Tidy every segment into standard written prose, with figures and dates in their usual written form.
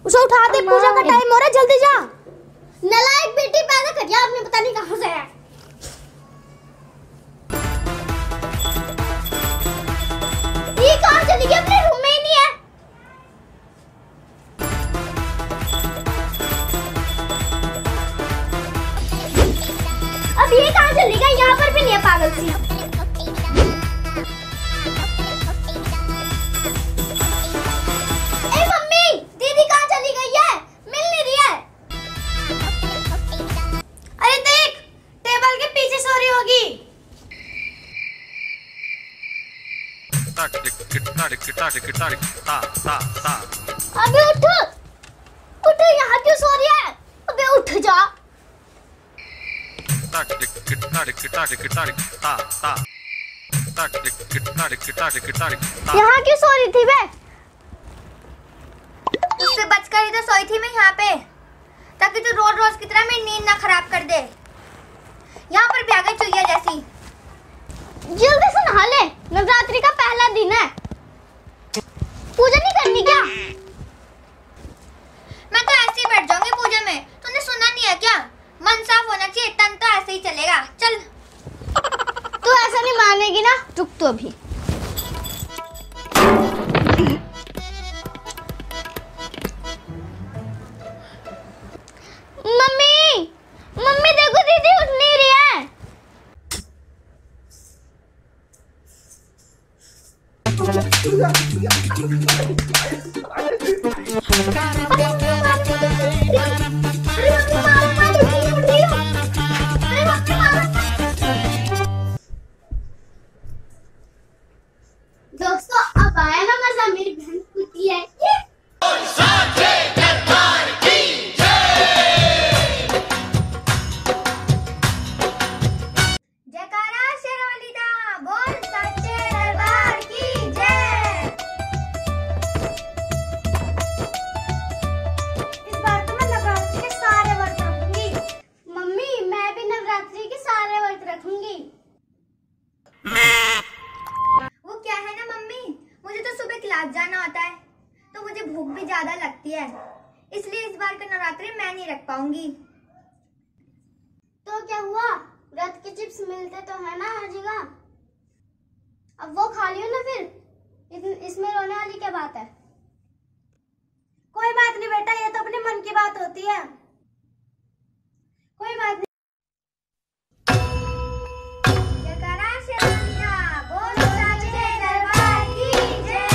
उसे उठा दे, पूजा का टाइम हो रहा है, जल्दी जा। नालायक बेटी पैदा कर दिया आपने, पता नहीं कहां से है। ये कहां चली गई? अपने रूम में ही नहीं है। अब ये कहां चली गई? यहाँ पर भी नहीं है पागल सी। ए मम्मी, दीदी कहां चली गई है? मिल नहीं रही है। अरे देख, टेबल के पीछे सो रही होगी। अबे उठ उठ, यहाँ क्यों सो रही है? अबे उठ जा। यहाँ क्यों सो रही थी बे? तुझसे बचकर ही तो सोई थी मैं यहाँ पे, ताकि तू रोज रोज की तरह मेरी नींद ना खराब कर दे। यहाँ पर भी आ गई चुईया जैसी। जल्दी से नहा ले, नवरात्रि का पहला दिन है। पूजा नहीं करनी क्या? मैं तो ऐसे ही बैठ जाऊंगी पूजा में। तूने सुना नहीं है क्या? मन साफ होना चाहिए, तन तो ऐसे ही चलेगा। चल। तू ऐसा नहीं मानेगी ना, रुक तो अभी। मम्मी, मम्मी देखो दीदी उठ नहीं रही है। दोस्तों अब आया ना मजा, मेरी बहन कुत्ती है। जयकारा शेरवाली दा, बोल सच्चे दरबार की जय। इस बार तो मैं नवरात्रि के सारे व्रत रखूंगी। मम्मी मैं भी नवरात्रि के सारे व्रत रखूंगी। वो क्या है ना मम्मी, मुझे तो सुबह क्लास जाना होता है, तो मुझे भूख भी ज्यादा लगती है, इसलिए इस बार का नवरात्रि मैं नहीं रख पाऊंगी। तो क्या हुआ, व्रत के चिप्स मिलते तो है ना हर जगह, अब वो खा लियो ना फिर। इसमें रोने वाली क्या बात है? कोई बात नहीं बेटा, ये तो अपने मन की बात होती है, कोई बात नहीं। जयकारा शेरवाली दा, बोल सच्चे दरबार की जय।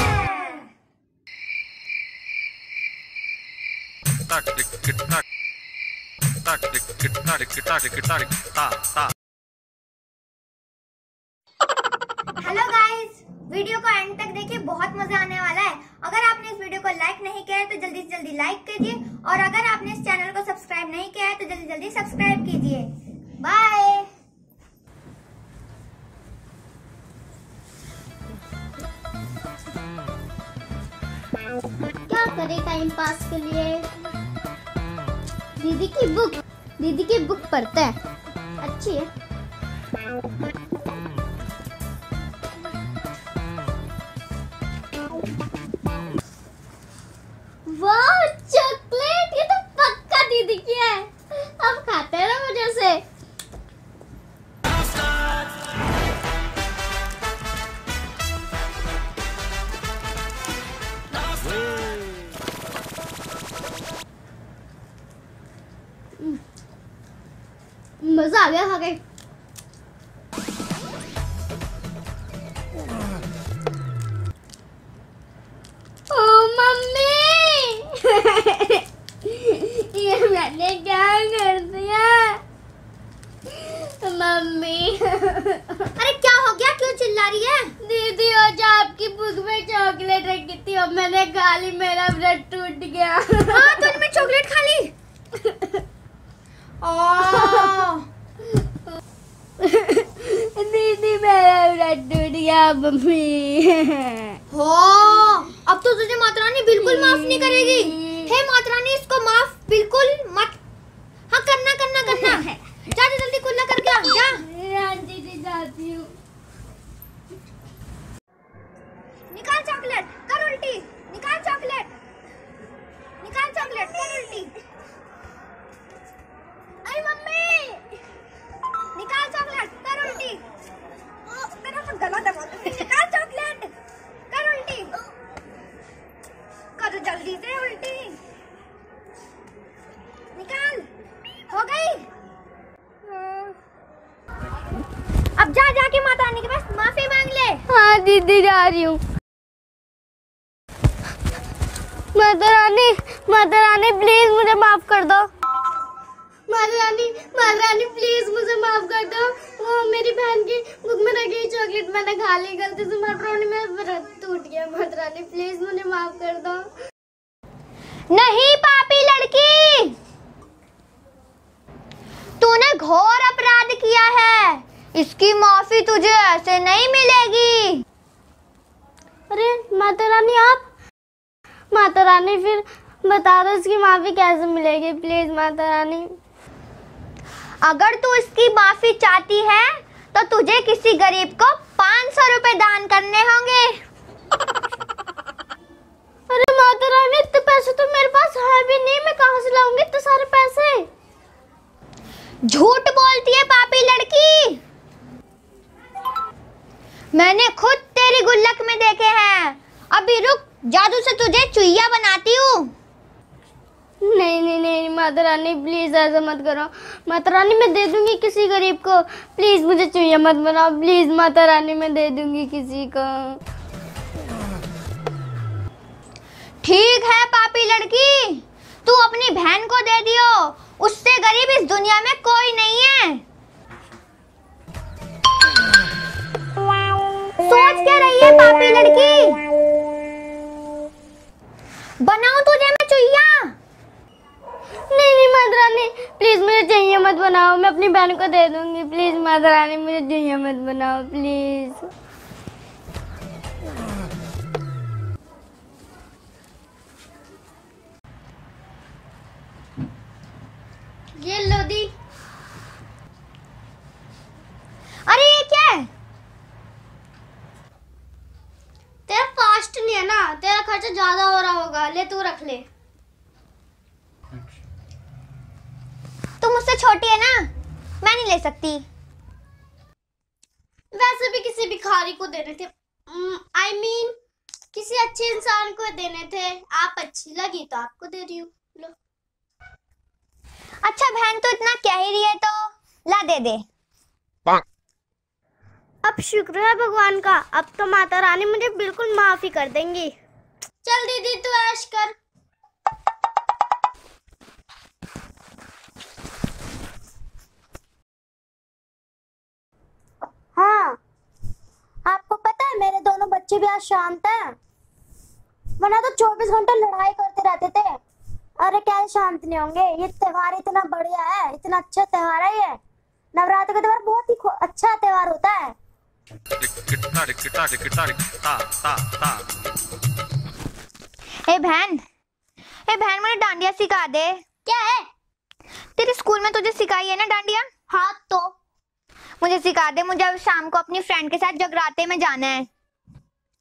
हेलो गाइस, वीडियो को एंड तक देखिए, बहुत मजा आने वाला है। अगर आपने इस वीडियो को लाइक नहीं किया है तो जल्दी से जल्दी लाइक कीजिए, और अगर आपने इस चैनल को सब्सक्राइब नहीं किया है तो जल्दी जल्दी सब्सक्राइब कीजिए। बाय। क्या करें टाइम पास के लिए? दीदी की बुक पढ़ते हैं, अच्छी है। वाह चॉकलेट, ये तो पक्का दीदी की है, अब खाते हैं ना मुझे से। मजा आ गया खा के। ओ मम्मी ये मैंने क्या कर दिया? मम्मी अरे क्या हो गया, क्यों चिल्ला रही है? दीदी और जो आपकी बुक में चॉकलेट रखी थी और मैंने खा ली, मेरा ब्रेड टूट गया। हाँ तूने चॉकलेट खा ली? दीदी मेरा ब्रेड टूट गया मम्मी। हो अब तो तुझे माता रानी बिल्कुल माफ नहीं करेगी। हे माता रानी इसको माफ बिल्कुल मत। हाँ करना करना करना है, जा जल्दी कुल्ला करके आ जा। हाँ दीदी जाती हूँ। निकाल चॉकलेट, कर उल्टी, निकाल चॉकलेट, निकाल चॉकलेट। मैं दीदी जा रही हूँ। माता रानी प्लीज मुझे माफ कर दो। माता रानी प्लीज मुझे माफ कर दो। वो मेरी बहन की बुक में रखी चॉकलेट मैंने खा ली गलती से, माता रानी मेरा व्रत टूट गया। माता रानी प्लीज मुझे माफ कर दो। नहीं पापी लड़की, तूने घोर अपराध किया है, इसकी माफी तुझे ऐसे नहीं मिलेगी। अरे माता रानी आप, माता रानी फिर बता दो इसकी माफी कैसे मिलेगी प्लीज माता रानी। अगर तू इसकी माफी चाहती है तो तुझे किसी गरीब को 500 रुपए दान करने होंगे। अरे माता रानी इतने पैसे तो मेरे पास है भी नहीं, मैं कहां से लाऊंगी इतने सारे पैसे। झूठ बोलती है पापी लड़की, मैंने खुद तेरी गुल्लक में देखे हैं। अभी रुक, जादू से तुझे चुईया बनाती हूँ। नहीं माता रानी प्लीज ऐसा मत करो। माता रानी मैं दे दूंगी किसी गरीब को, प्लीज मुझे चुईया मत बनाओ प्लीज माता रानी, मैं दे दूंगी किसी को। ठीक है पापी लड़की, तू अपनी बहन को दे दियो, उससे गरीब इस दुनिया में कोई नहीं है। सोच क्या रही है पापी लड़की, बनाऊं तुझे मैं चुईया? नहीं माता रानी प्लीज मुझे चुईया मत बनाओ, मैं अपनी बहन को दे दूंगी, प्लीज माता रानी मुझे चुईया मत बनाओ प्लीज। ये लो दी। अरे ये क्या है? तेरा फास्ट नहीं है ना, तेरा खर्चा ज्यादा हो रहा होगा, ले तू रख ले। तू मुझसे छोटी है ना, मैं नहीं ले सकती। वैसे भी किसी भिखारी को देने थे, I mean, किसी अच्छे इंसान को देने थे, आप अच्छी लगी तो आपको दे रही हूँ, लो। अच्छा बहन तो इतना कह ही रही है तो ला दे दे। अब शुक्र है भगवान का, अब तो माता रानी मुझे बिल्कुल माफी कर देंगी। चल दीदी तू ऐश कर। हाँ आपको पता है मेरे दोनों बच्चे भी आज शांत हैं, वरना तो 24 घंटे लड़ाई करते रहते थे। अरे क्या शांत नहीं होंगे, ये त्योहार इतना बढ़िया है, इतना अच्छा त्योहार है ये। नवरात्र का त्योहार बहुत ही अच्छा त्योहार होता है। ए बहन मुझे डांडिया सिखा दे। क्या है? तेरे स्कूल में तुझे सिखाई है ना डांडिया? हाँ तो मुझे सिखा दे, मुझे अब शाम को अपनी फ्रेंड के साथ जगराते में जाना है।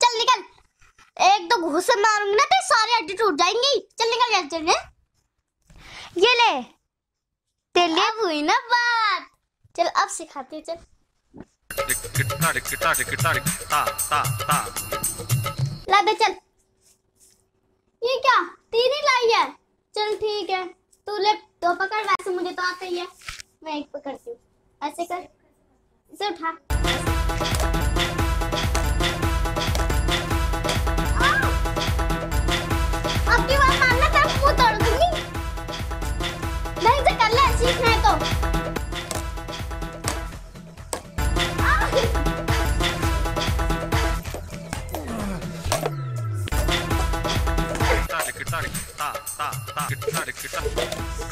चल निकल, एक दो घूंसे मारूंगी ना तेरे सारे हड्डी टूट जाएंगी। चल निकल चल। ये ले तेरे लिए हुई ना बात, चल अब सिखाती हूँ। चल ला दे चल। ये क्या तीन ही लाई है? चल ठीक है तू ले दो पकड़, वैसे मुझे तो आता ही है, मैं एक पकड़ती हूँ। ऐसे कर, इसे उठा। अब की बार मारना तेरा मुंह तोड़ दूंगी। नहीं से कर ले, सीखना है तो।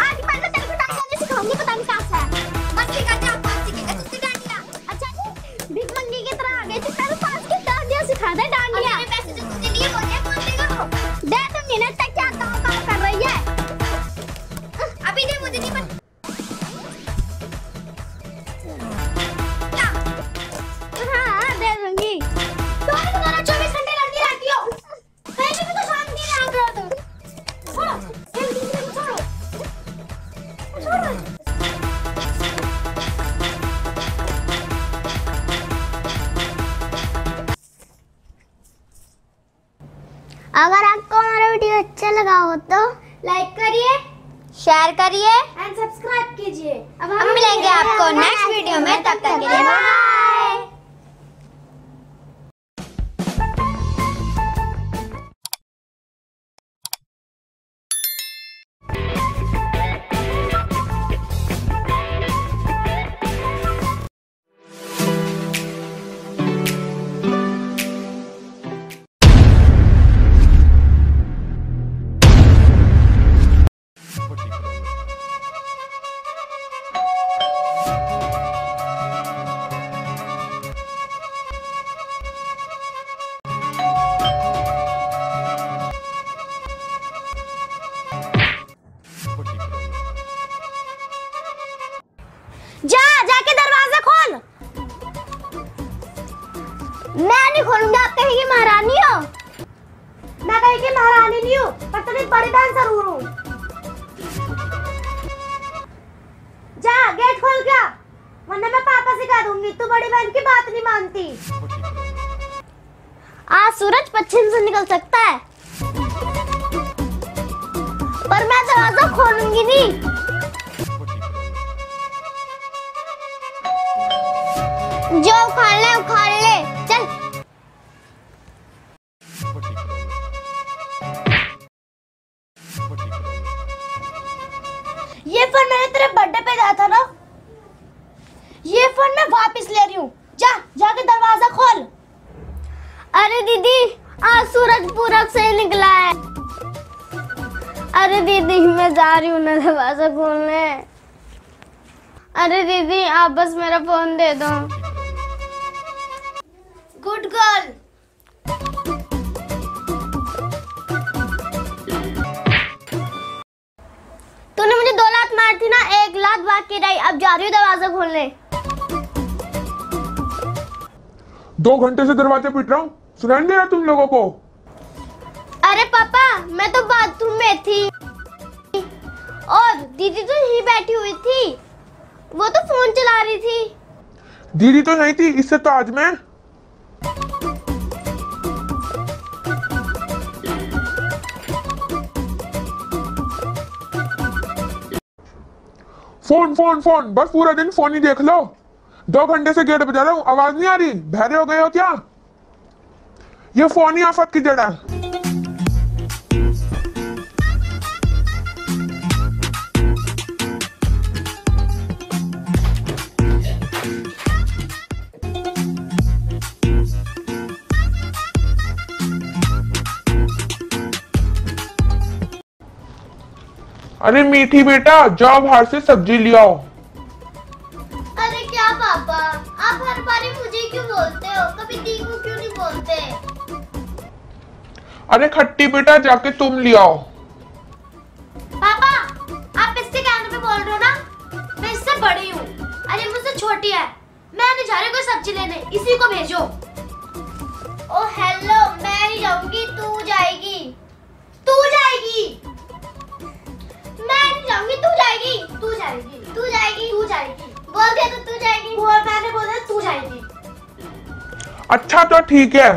आज मैं तो तेरे को डांडिया नहीं सिखाऊंगी, पता नहीं कहाँ से है। बस सिखा दे, आप कौन सीखेगा तुझसे डांडिया? अच्छा भीख मंगी की तरह आ गई थी, तेरे पास की डांडिया सिखा दे। डांडिया मेरे पैसे जो तुझे लिए वो दे, कौन देगा वो? दे दूंगी ना, तक क्या काम कर रही है? अभी दे, मुझे नहीं पता। हाँ दे दूंगी। तो अभी तुम्हारा 24 घंटे लड़ती रहती हो, कहीं भी तो शांति नहीं आ रहा तुम। अगर आपको हमारा वीडियो अच्छा लगा हो तो लाइक करिए, शेयर करिए एंड सब्सक्राइब कीजिए। अब हम मिलेंगे आपको नेक्स्ट वीडियो में, तब तक के लिए बाय। सकती। आज सूरज पश्चिम से निकल सकता है, पर मैं दरवाजा खोलूंगी नहीं। जो उखाड़ ले चल। ये फोन मैंने तेरे बर्थडे पे दिया था ना, ये फोन मैं वापस ले रही हूँ। जाके दरवाजा खोल। अरे दीदी, आज सूरज पूरब से निकला है। अरे दीदी, मैं जा रही हूँ ना दरवाजा खोलने। अरे दीदी, आप बस मेरा फोन दे दो। Good girl. तूने मुझे 2 लात मारी थी ना, 1 लात बाकी रही। अब जा रही हूँ दरवाजा खोलने। 2 घंटे से दरवाजे पीट रहा हूँ, सुनाई नहीं रहा तुम लोगों को? अरे पापा, मैं तो बाथरूम में थी और दीदी तो यहीं बैठी हुई थी, वो तो फोन चला रही थी। दीदी तो नहीं थी, इससे तो आज मैं। फोन फोन फोन, बस पूरा दिन फोन ही देख लो। 2 घंटे से गेट बजा रहा हूँ, आवाज नहीं आ रही? बहरे हो गए हो क्या? ये फोन ही आफत की जड़ है। अरे मीठी बेटा, जाओ बाहर से सब्जी ले आओ। अरे क्या पापा, आप हर बारी मुझे क्यों बोलते हो, कभी दी को क्यों नहीं बोलते? अरे खट्टी बेटा, जाके तुम ले आओ। पापा, आप इससे कहने पे बोल रहे हो ना? मैं इससे बड़ी हूँ, अरे मुझसे छोटी है। मैं नहीं जा रही कोई सब्जी लेने, इसी को भेजो। ओ हेलो, मैं नहीं जाऊंगी, तू जाएगी। तू जाएगी। मैं नहीं जाऊंगी, तू जाएगी। तू जाएगी, तू जाएगी, तू जाएगी। बोल दिया तो तू जाएगी। मैंने बोला तू जाएगी। अच्छा तो ठीक है,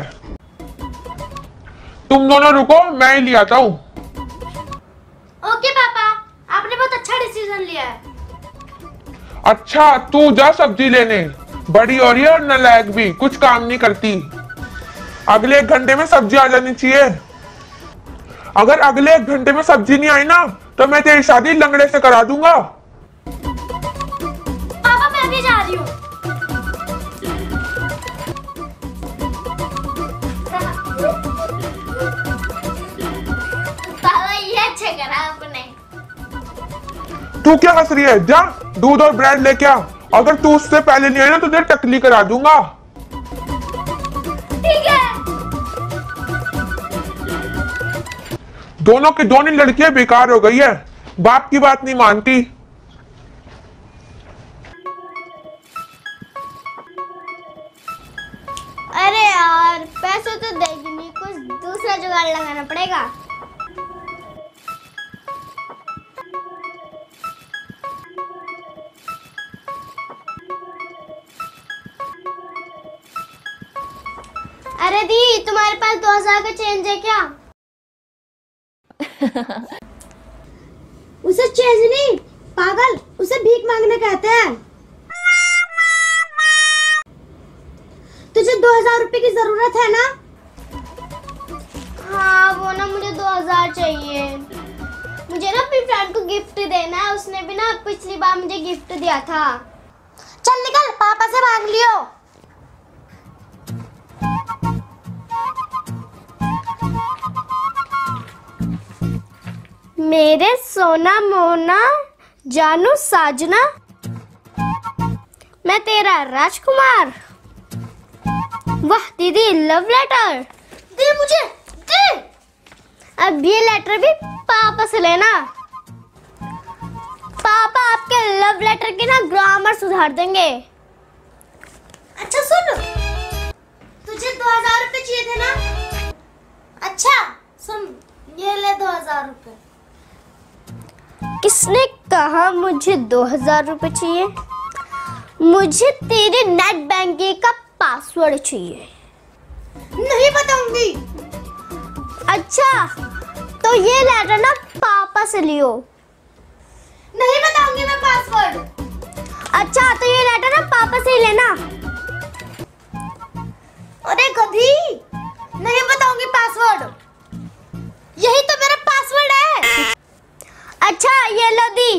तुम दोनों रुको, मैं ही ले आता हूँ। ओके पापा, आपने बहुत अच्छा डिसीजन लिया है। अच्छा, तू जा सब्जी लेने। बड़ी हो रही है और नालायक भी, कुछ काम नहीं करती। अगले 1 घंटे में सब्जी आ जानी चाहिए। अगर अगले 1 घंटे में सब्जी नहीं आई ना, तो मैं तेरी शादी लंगड़े से करा दूंगा। पापा, मैं भी जा रही हूँ। पापा, ये अच्छा करा आपने। तू क्या हंस रही है? जा दूध और ब्रेड लेके आ। अगर तू उससे पहले नहीं आई ना, तो तेरी टकली करा दूंगा। ठीक है। दोनों की दोनों लड़कियां बेकार हो गई है, बाप की बात नहीं मानती। अरे यार, पैसे तो देगी नहीं, कुछ दूसरा जुगाड़ लगाना पड़ेगा। अरे दी, तुम्हारे पास 2000 का चेंज है क्या? उसे चेंज नहीं पागल, उसे भीख मांगने कहते हैं। तुझे 2000 रुपए की जरूरत है ना? हाँ, वो ना मुझे 2000 चाहिए। मुझे ना अपनी फ्रेंड को गिफ्ट देना है, उसने भी ना पिछली बार मुझे गिफ्ट दिया था। चल निकल, पापा से मांग लियो। मेरे सोना मोना जानू साजना, मैं तेरा राजकुमार। वाह दीदी, लव लेटर दे मुझे, दे। अब ये लेटर भी पापा से लेना। पापा आपके लव लेटर की ना ग्रामर सुधार देंगे। अच्छा सुन, तुझे 2000 रुपए चाहिए थे ना? अच्छा सुन, ये ले 2000 रुपए। किसने कहा मुझे 2000 रुपए चाहिए? मुझे तेरे नेट बैंकिंग का पासवर्ड चाहिए। नहीं बताऊंगी। अच्छा तो ये लेटर ना पापा से लियो। नहीं बताऊंगी मैं पासवर्ड। अच्छा तो ये लेटर ना पापा से ही लेना। अरे गधी, नहीं बताऊंगी पासवर्ड। यही तो मेरा पासवर्ड है। अच्छा ये लो दी।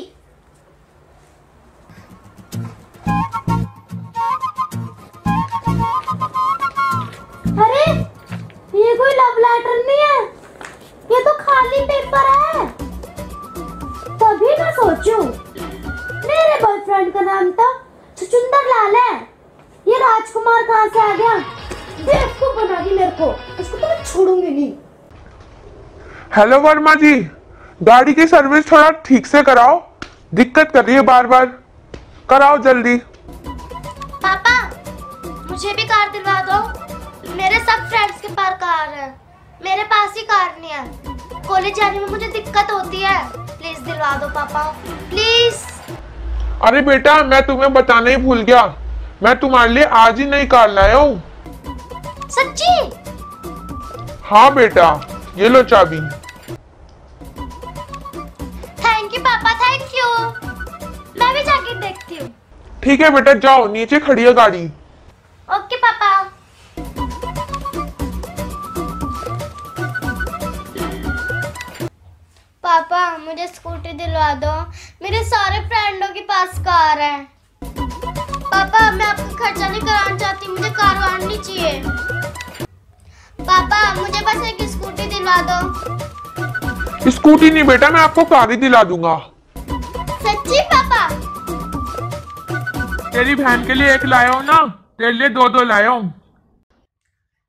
अरे ये कोई लव लेटर नहीं है, ये तो खाली पेपर है। तभी मैं सोचूं मेरे बॉयफ्रेंड का नाम तो छुचुंदर लाल है, ये राजकुमार कहाँ से आ गया। बेवकूफ बना दी मेरे को, इसको तो मैं छोड़ूंगी नहीं। हेलो वर्मा जी, गाड़ी की सर्विस थोड़ा ठीक से कराओ, दिक्कत कर रही है बार बार, कराओ जल्दी। पापा मुझे भी कार दिलवा दो, मेरे सब फ्रेंड्स के पास कार है, मेरे पास ही कार नहीं है। कॉलेज जाने में मुझे दिक्कत होती है, प्लीज दिलवा दो पापा प्लीज। अरे बेटा मैं तुम्हें बताना ही भूल गया, मैं तुम्हारे लिए आज ही नई कार लाया हूँ। सच्ची? हाँ बेटा, ये लो चाबी। थैंक यू पापा, थैंक यू। मैं भी जाके देखती हूँ। ठीक है बेटा, जाओ, नीचे खड़ी है गाड़ी। ओके पापा। पापा मुझे स्कूटी दिलवा दो, मेरे सारे फ्रेंडों के पास कार है। पापा मैं आपका खर्चा नहीं कराना चाहती, मुझे कार वार नहीं चाहिए। पापा मुझे बस एक स्कूटी दिलवा दो। स्कूटी नहीं बेटा, मैं आपको कार ही दिला दूंगा। सच्ची पापा? तेरी बहन के लिए एक लाया हूँ ना, तेरे लिए दो लाया हूँ।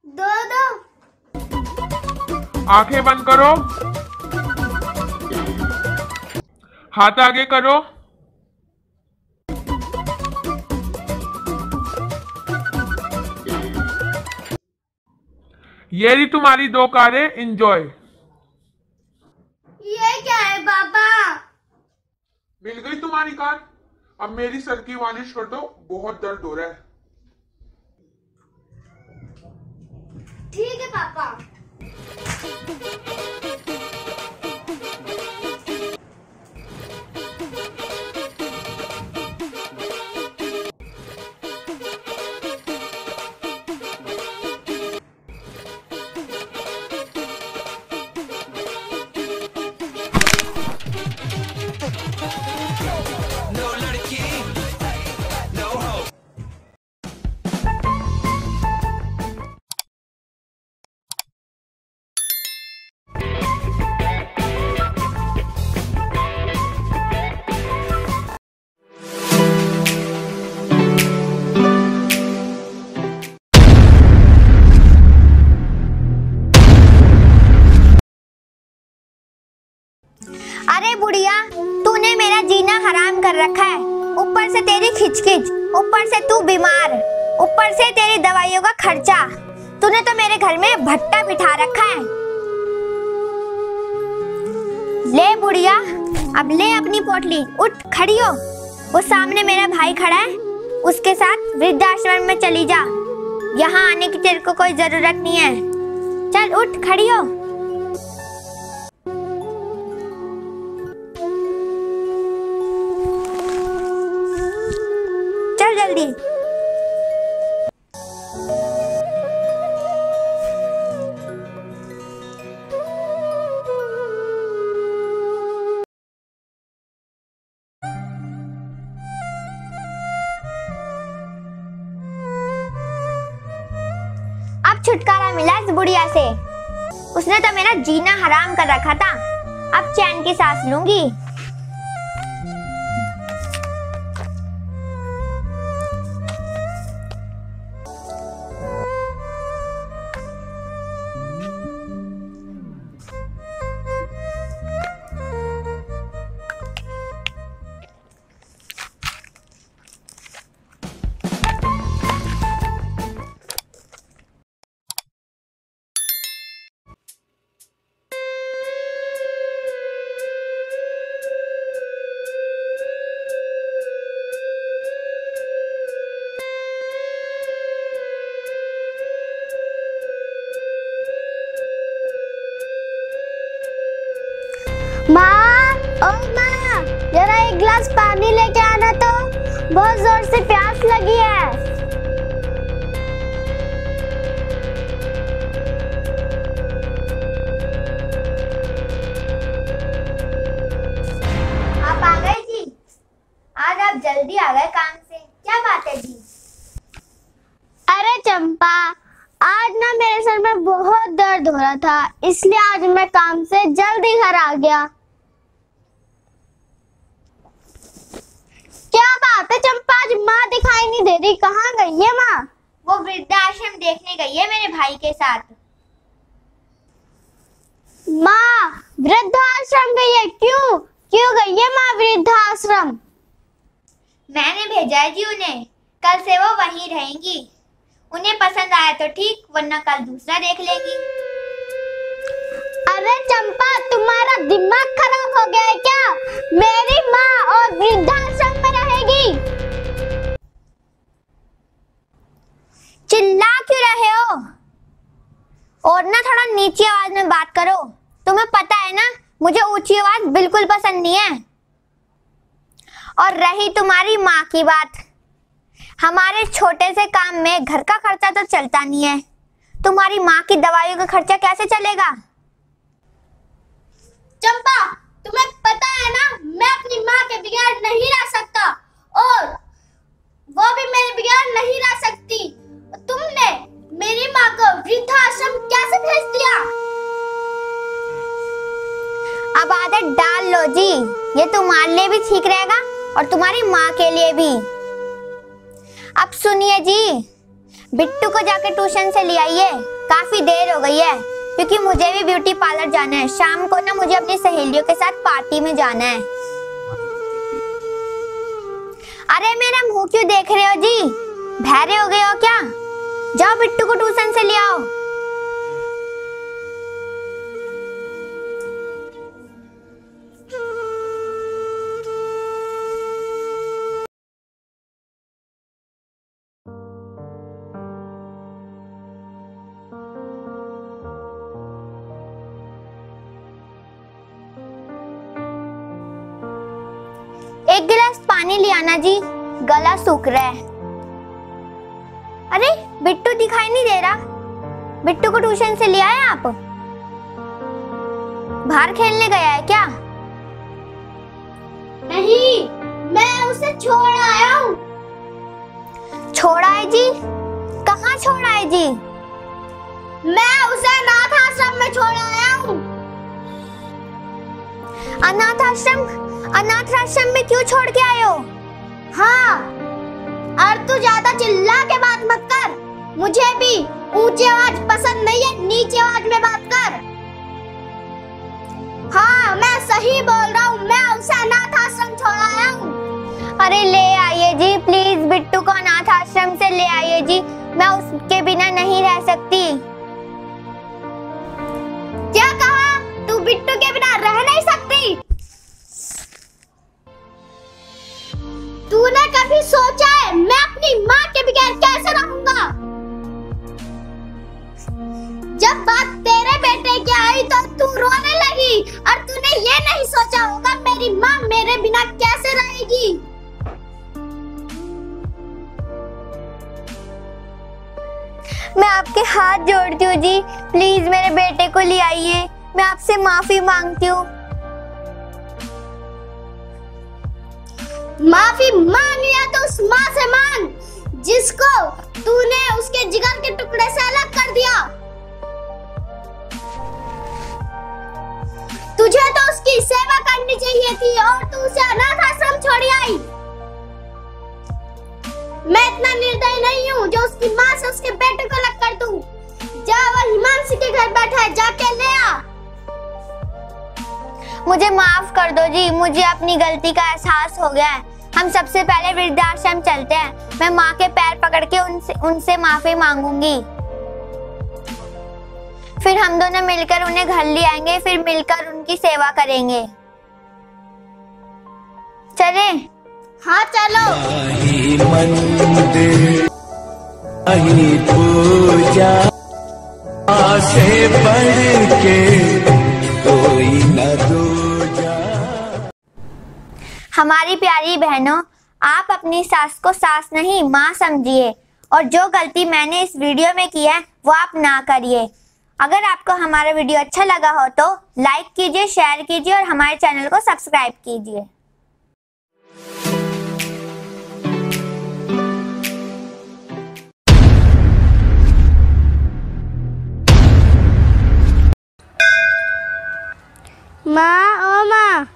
दो? आंखें बंद करो, हाथ आगे करो। ये रही तुम्हारी 2 कारें, एंजॉय। ये क्या है पापा? मिल गई तुम्हारी कार। अब मेरी सर की मालिश कर दो, बहुत दर्द हो रहा है। ठीक है पापा। अरे बुढ़िया, तूने मेरा जीना हराम कर रखा है। ऊपर से तेरी खिचखिच, ऊपर से तू बीमार, ऊपर से तेरी दवाइयों का खर्चा। तूने तो मेरे घर में भट्टा बिठा रखा है। ले बुढ़िया, अब ले अपनी पोटली, उठ खड़ी हो। वो सामने मेरा भाई खड़ा है, उसके साथ वृद्धाश्रम में चली जा। यहाँ आने की तेरे को कोई जरूरत नहीं है। चल उठ खड़ी हो। चल जल्दी। अब छुटकारा मिला इस बुढ़िया से। उसने तो मेरा जीना हराम कर रखा था। अब चैन की सांस लूंगी। माँ, ओ माँ, जरा एक गिलास पानी लेके आना तो, बहुत जोर से प्यास लगी है। आप आ गए जी? आज आप जल्दी आ गए काम से, क्या बात है जी? अरे चंपा, आज ना मेरे सर में बहुत दर्द हो रहा था, इसलिए आज मैं काम से जल्दी घर आ गया। क्या बात है चंपा, आज माँ दिखाई नहीं दे रही, कहाँ गई है माँ? वो वृद्धाश्रम देखने गई है मेरे भाई के साथ। माँ वृद्धाश्रम गई है? क्यों क्यों गई है माँ वृद्धाश्रम? मैंने भेजा है जी उन्हें, कल से वो वहीं रहेंगी। उन्हें पसंद आया तो ठीक, वरना कल दूसरा देख लेगी। अरे चंपा, तुम्हारा दिमाग खराब हो गया है क्या? मेरी माँ और वृद्धाश्रम में रहेगी। चिल्ला क्यों रहे हो? और ना थोड़ा नीची आवाज में बात करो, तुम्हें पता है ना मुझे ऊंची आवाज बिल्कुल पसंद नहीं है। और रही तुम्हारी माँ की बात, हमारे छोटे से काम में घर का खर्चा तो चलता नहीं है, तुम्हारी माँ की दवाइयों का खर्चा कैसे चलेगा? चंपा, तुम्हें पता है ना मैं अपनी माँ के बगैर नहीं रह सकता, और वो भी मेरे बगैर नहीं रह सकती। तुमने मेरी माँ को वृद्धाश्रम कैसे भेज दिया? अब आदत डाल लो जी, ये तुम्हारे लिए भी ठीक रहेगा और तुम्हारी माँ के लिए भी। अब सुनिए जी, बिट्टू को जाके ट्यूशन से ले आइए, काफी देर हो गई है, क्योंकि मुझे भी ब्यूटी पार्लर जाना है। शाम को ना मुझे अपनी सहेलियों के साथ पार्टी में जाना है। अरे मेरा मुंह क्यों देख रहे हो जी, बहरे हो गए हो क्या? जाओ बिट्टू को ट्यूशन से ले आओ। एक गिलास पानी ले आना जी, गला सूख रहा है। अरे बिट्टू दिखाई नहीं दे रहा, बिट्टू को ट्यूशन से ले आए आप? बाहर खेलने गया है क्या? नहीं, मैं उसे छोड़ आया हूँ। छोड़ा है जी? कहाँ छोड़ा है जी? मैं उसे अनाथ आश्रम में छोड़ आया हूँ। अनाथ आश्रम? अनाथ आश्रम में क्यों छोड़ के आए हो? हाँ, और तू ज्यादा चिल्ला के बात मत कर, मुझे भी ऊंची आवाज पसंद नहीं है, नीची आवाज में बात कर। हाँ, मैं सही बोल रहा हूँ, मैं उसे अनाथ आश्रम छोड़ आया हूँ। अरे ले आइए जी, प्लीज बिट्टू को अनाथ आश्रम से ले आइए जी, मैं उसके बिना नहीं रह सकती। क्या कहा? तू बिट्टू के बिना रह नहीं सकती? तूने कभी सोचा है मैं अपनी माँ के बगैर कैसे रहूंगा? जब बात तेरे बेटे की आई तो तू रोने लगी, और तूने ये नहीं सोचा होगा मेरी माँ मेरे बिना कैसे रहेगी। मैं आपके हाथ जोड़ती हूँ जी, प्लीज मेरे बेटे को ले आइए, मैं आपसे माफी मांगती हूँ। माफी मांग लिया तो उस माँ से मांग जिसको तूने उसके जिगर के टुकड़े से अलग कर दिया। तुझे तो उसकी सेवा करनी चाहिए थी, और तू उसे अनाथ आश्रम छोड़ी आई। मैं इतना निर्दयी नहीं हूँ जो उसकी माँ से उसके बेटे को अलग कर दूं। जा, वो हिमांशु के घर बैठा है, जाके ले आ। मुझे माफ कर दो जी, मुझे अपनी गलती का एहसास हो गया है। हम सबसे पहले वृद्धाश्रम चलते हैं, मैं माँ के पैर पकड़ के उनसे माफी मांगूंगी, फिर हम दोनों मिलकर उन्हें घर ले आएंगे, फिर मिलकर उनकी सेवा करेंगे। चले? हाँ चलो। मंदिर पूजा से बढ़ के कोई न दूजा। हमारी प्यारी बहनों, आप अपनी सास को सास नहीं माँ समझिए और जो गलती मैंने इस वीडियो में की है वो आप ना करिए। अगर आपको हमारा वीडियो अच्छा लगा हो तो लाइक कीजिए, शेयर कीजिए और हमारे चैनल को सब्सक्राइब कीजिए। माँ, ओ माँ,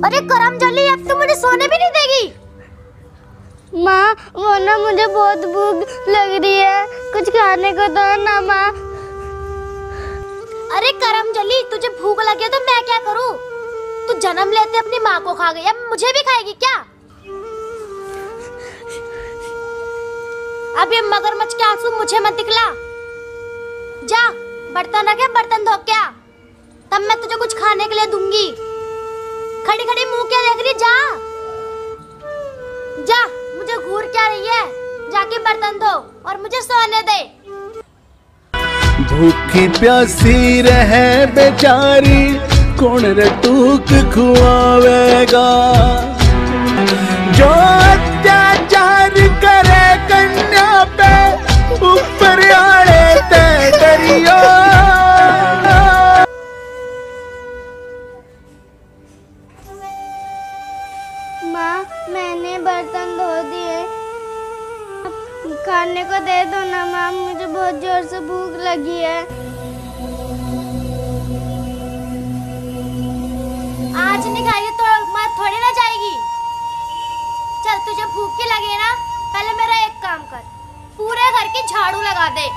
अरे करम जली, अब तो मुझे सोने भी नहीं देगी। माँ, वो ना मुझे बहुत भूख लग रही है, कुछ खाने को दो ना माँ। अरे करम जली, तुझे भूख लगी है तो मैं क्या करूँ? तू जन्म लेते अपनी माँ को खा गई, अब मुझे भी खाएगी क्या? अब ये मगरमच्छ के आंसू मुझे मत दिखला। जा बर्तन रखे, बर्तन धो क्या, तब मैं तुझे कुछ खाने के लिए दूंगी। खड़ी खड़ी मुंह क्या देख रही? जा जा, मुझे घूर क्या रही है? जाके बर्तन धो और मुझे सोने दे। भूखी प्यासी रहे बेचारी, कौन रे टूक खुआवेगा? जो अत्याचार करे कन्या पे, ऊपर आड़े तय करियो। माँ, मैंने बर्तन धो दिए, खाने को दे दो ना माँ, मुझे बहुत जोर से भूख लगी है। आज नहीं खाएगी तो मैं थोड़ी ना जाएगी। चल, तुझे भूख की लगी ना, पहले मेरा एक काम कर, पूरे घर की झाड़ू लगा दे,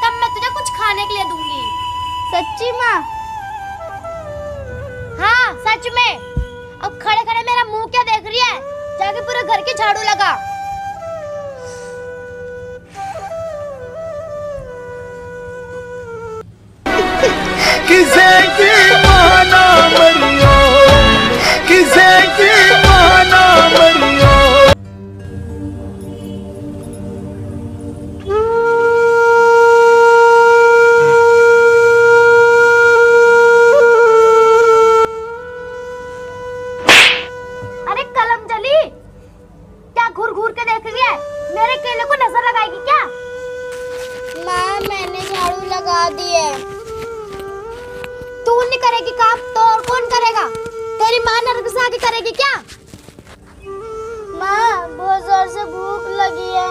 तब मैं तुझे कुछ खाने के लिए दूंगी। सच्ची माँ? हाँ सच में। अब खड़े खड़े मेरा मुंह क्या देख रही है? जाके पूरे घर की झाड़ू लगा। किसे की माना मरियो, किसे की माना मरियो। अरे कलम जली, क्या घूर घूर के देख रही है? मेरे केले को नजर लगाएगी क्या? माँ, मैंने झाड़ू लगा दी है। तू नहीं करेगी काम तो और कौन करेगा? तेरी माँ नरक से आके करेगी क्या? माँ, बहुत जोर से भूख लगी है,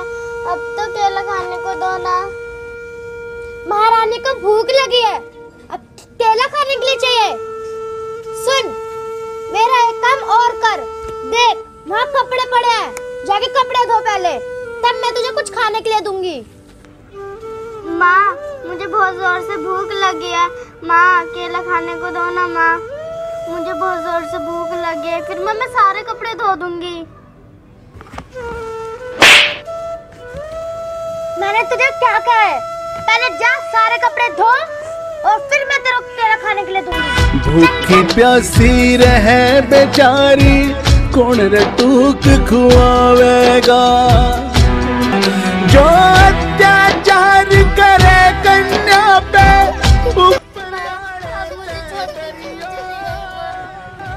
अब तो केला खाने को दो ना। महारानी को भूख लगी है, अब केला खाने के लिए चाहिए। सुन, मेरा एक काम और कर, देख वहाँ कपड़े पड़े हैं, जाके कपड़े धो पहले, तब मैं तुझे कुछ खाने के लिए दूंगी। माँ, मुझे बहुत जोर से भूख लगी है, माँ केला खाने को दो ना माँ, मुझे बहुत जोर से भूख लगी है, फिर मैं सारे कपड़े धो दूंगी। मैंने तुझे क्या कहा है? पहले जा सारे कपड़े धो और फिर मैं तेरे को केला खाने के लिए दूंगी। भूखी प्यासी रहे बेचारी, कौन रे टूक खुआवेगा? जो अत्याचार करे कन्या पे,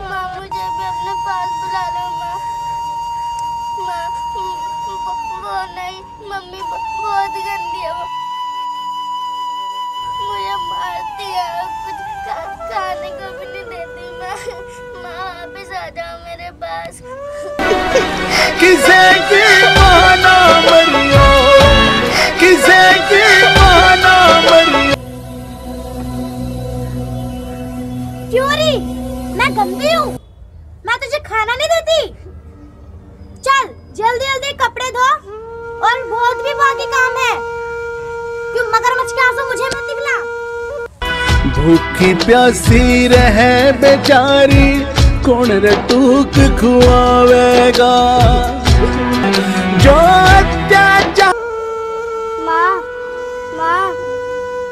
माँ, मुझे भी अपने पास बुला लो माँ। वो नहीं, मम्मी बहुत गंदी है, मुझे मारती है, कुछ खाने को भी नहीं देती माँ। वापस आ जाओ मेरे पास। किसे की माना मरियो, किसे की माना मरियो। क्योरी, मैं गंदी हूँ? मैं तुझे खाना नहीं देती? चल जल्दी जल्दी कपड़े धो और बहुत भी बाकी काम है। क्यों मगरमच्छ के आंसू मुझे मत दिखला। भूखी प्यासी रहे बेचारी, कौन रे टूक खुआवेगा? जो अत्याचार। माँ, माँ,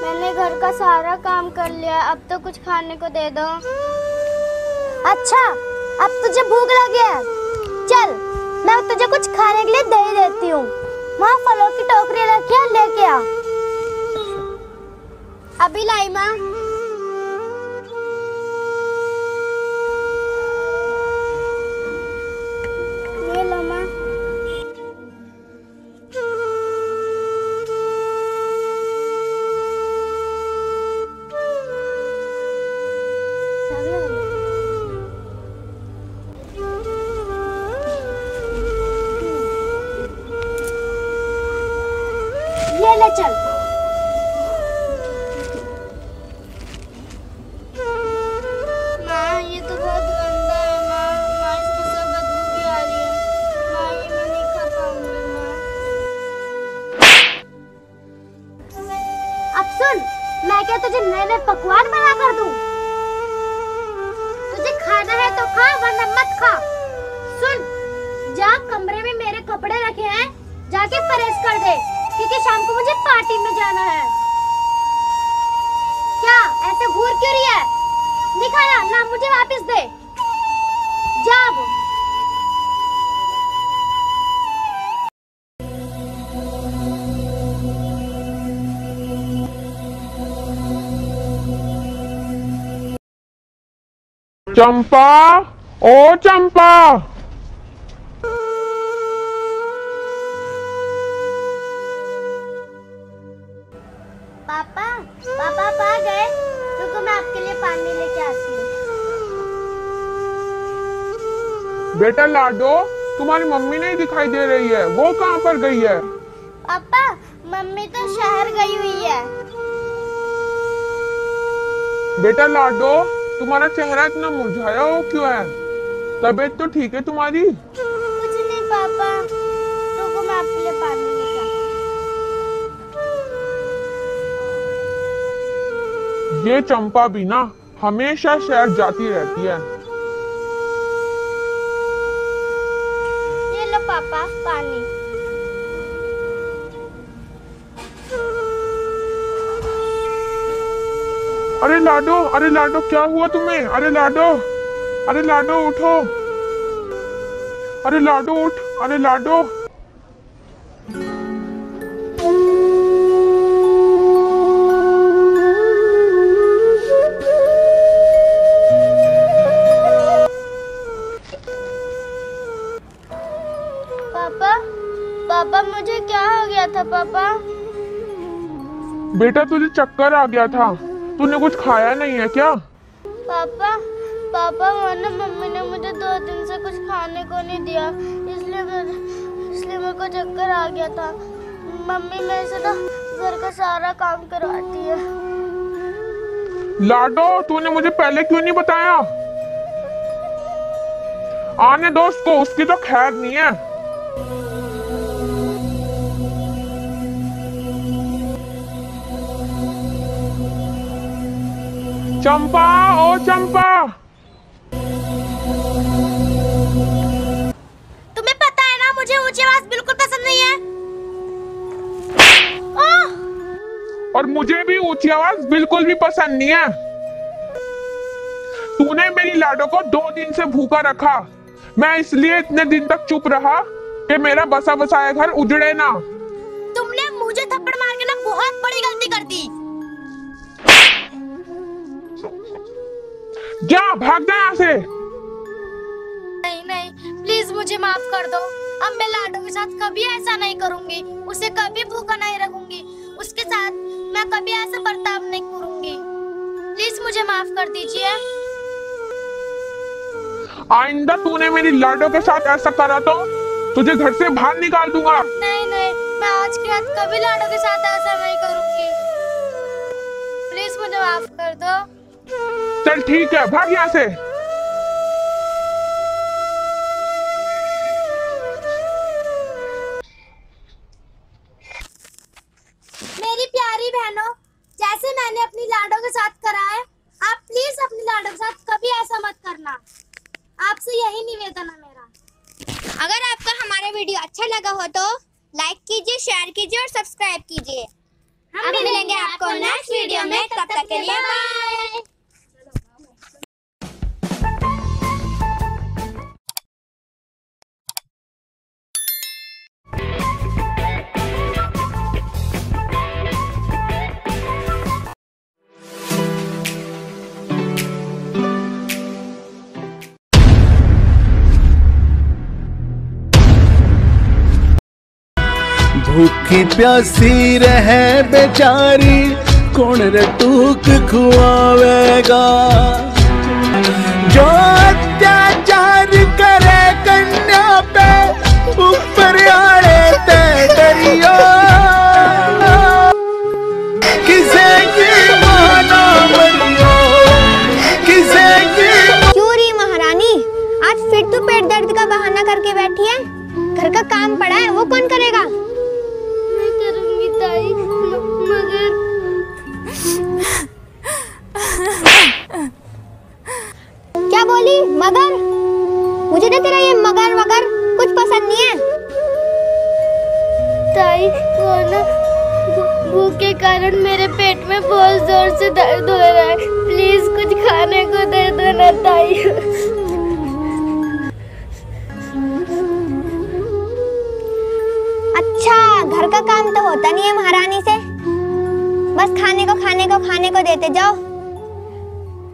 मैंने घर का सारा काम कर लिया, अब तो कुछ खाने को दे दो। अच्छा, अब तुझे भूख लगी है? चल, मैं तुझे कुछ खाने के लिए दे देती हूँ। वहाँ फलों की टोकरी रखी है, लेके आ। अभी लाई माँ। ये लो माँ। ये ले चल। माँ ये तो बहुत गंदा है माँ। माँ इसमें सब बदबू भी आ रही है। माँ ये मैं नहीं खा पाऊंगी माँ। अब सुन, मैं क्या तुझे नए नए पकवान बना कर दूं? तुझे खाना है तो खा वरना मत खा। सुन, जा कमरे में मेरे कपड़े रखे हैं, जाके प्रेस कर दे क्योंकि शाम को मुझे पार्टी में जाना है। क्या ऐसे घूर क्यों रही है? दिखाना ना, मुझे वापस दे। जा अब। चंपा, ओ चंपा। पापा, पापा आप आ गए? रुको मैं आपके लिए पानी लेके आती हूँ। बेटा लाडो, तुम्हारी मम्मी नहीं दिखाई दे रही है, वो कहाँ पर गई है? पापा, मम्मी तो शहर गई हुई है। बेटा लाडो, तुम्हारा चेहरा इतना मुरझाया हो क्यों है? तबीयत तो ठीक है तुम्हारी? कुछ नहीं पापा, रुको मैं आपके लिए पानी लेके आती हूँ। ये चंपा भी ना हमेशा शहर जाती रहती है। ये लो पापा पानी। अरे लाडो क्या हुआ तुम्हें? अरे लाडो उठो। अरे लाडो उठ, अरे लाडो। पापा मुझे क्या हो गया था पापा? बेटा तुझे चक्कर आ गया था, तूने कुछ खाया नहीं है क्या? पापा वरना मम्मी ने मुझे 2 दिन से कुछ खाने को नहीं दिया, इसलिए मेरे को चक्कर आ गया था। मम्मी मेरे से ना घर का सारा काम करवाती है। लाडो तूने मुझे पहले क्यों नहीं बताया? आने दो उसको, उसकी तो खैर नहीं है। चंपा, ओ चंपा। तुम्हें पता है ना मुझे ऊंची आवाज बिल्कुल पसंद नहीं है। और मुझे भी ऊंची आवाज बिल्कुल भी पसंद नहीं है। तूने मेरी लाडो को 2 दिन से भूखा रखा, मैं इसलिए इतने दिन तक चुप रहा कि मेरा बसा बसाया घर उजड़े ना। तुमने मुझे थप्पड़ मार के ना बहुत बड़ी गलती कर दी। जा भाग जा यहाँ से। नहीं प्लीज मुझे माफ कर दो। अब मैं लाडो के साथ कभी ऐसा नहीं करूंगी, उसे कभी भूखा नहीं रखूंगी, उसके साथ मैं कभी ऐसा बर्ताव नहीं करूंगी। प्लीज मुझे माफ कर दीजिए। आइंदा तूने मेरी लाडो के साथ ऐसा करा तो तुझे घर से बाहर निकाल दूंगा। नहीं मैं आज के बाद कभी लाडो के साथ ऐसा नहीं करूंगी। प्लीज मुझे माफ कर दो। चल ठीक है, भाग यहाँ से। मेरी प्यारी बहनों, जैसे मैंने अपनी लाडो के साथ करा है, आप प्लीज अपनी लाडो के साथ कभी ऐसा मत करना। आपसे यही निवेदन है मेरा। अगर आपको हमारा वीडियो अच्छा लगा हो तो लाइक कीजिए, शेयर कीजिए और सब्सक्राइब कीजिए। हम मिलेंगे आपको नेक्स्ट वीडियो में, तब तक के लिए बाय। भूखी प्यासी रहे बेचारी कौन रटूक खुआवेगा। जो अत्याचार करे कन्या पे ऊपर आड़े ते डरियो किसे की माना मरियो किसे की। क्यों रही महारानी, आज फिर तू पेट दर्द का बहाना करके बैठी है? घर का काम पड़ा है, वो कौन करेगा? मैं करूंगी ताई, मगर क्या बोली? मगर? मुझे ना तेरा ये मगर वगर कुछ पसंद नहीं है। ताई वो ना भूख के कारण मेरे पेट में बहुत जोर से दर्द हो रहा है, प्लीज कुछ खाने को दे दो ना ताई। अच्छा, घर का काम तो होता नहीं है महारानी से, बस खाने को देते जाओ।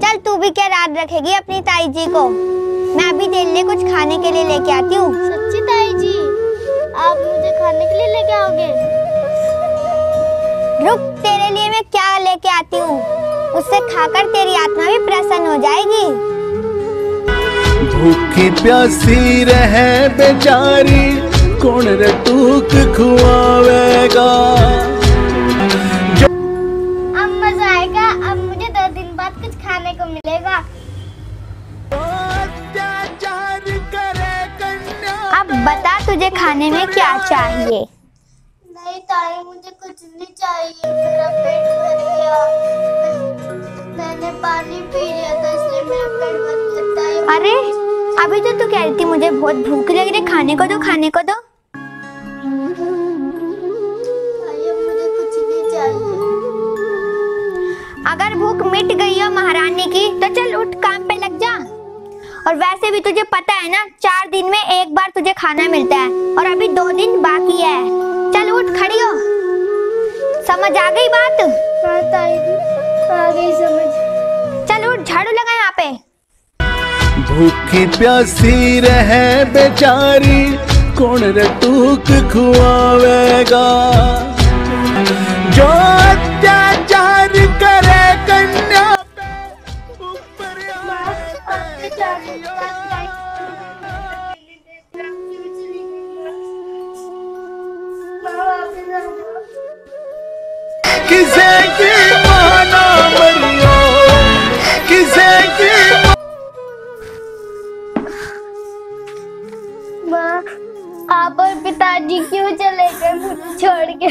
चल तू भी क्या रात रखेगी अपनी ताई जी को, मैं अभी तेरे लिए कुछ खाने के लिए लेके आती हूँ। सच्ची ताई जी, आप मुझे खाने के लिए लेके आओगे? रुक, तेरे लिए मैं क्या लेके आती हूँ, उससे खाकर तेरी आत्मा भी प्रसन्न हो जाएगी। भूखी प्यासी रहे बेचारी कौन रटूक खुआवेगा। अब मजा आएगा, अब मुझे 2 दिन बाद कुछ खाने को मिलेगा। अब बता तुझे खाने में क्या चाहिए? नहीं ताई, मुझे कुछ नहीं चाहिए, मेरा पेट भर गया। मैंने पानी पी लिया था इसलिए मेरा पेट भर गया ताई। अरे अभी तो तू कह रही थी मुझे बहुत भूख लग रही, खाने को दो खाने को दो। ताई अब मुझे कुछ नहीं चाहिए। अगर भूख मिट गई हो महारानी की तो चल उठ काम पे लग जा। और वैसे भी तुझे पता है ना, 4 दिन में एक बार तुझे खाना मिलता है और अभी 2 दिन बाकी है। चल उठ, खड़ी हो। समझ आ गई बात? हाँ ताई जी, आ गई समझ। चल उठ, झाड़ू लगा यहाँ पे। भूखी प्यासी रहे बेचारी कौन रटूक खुआवेगा। जो अत्याचार करे कन्या पे ऊपर किसे की माना मरियो किसे की। माँ, आप और पिताजी क्यों चले गए मुझे छोड़ के?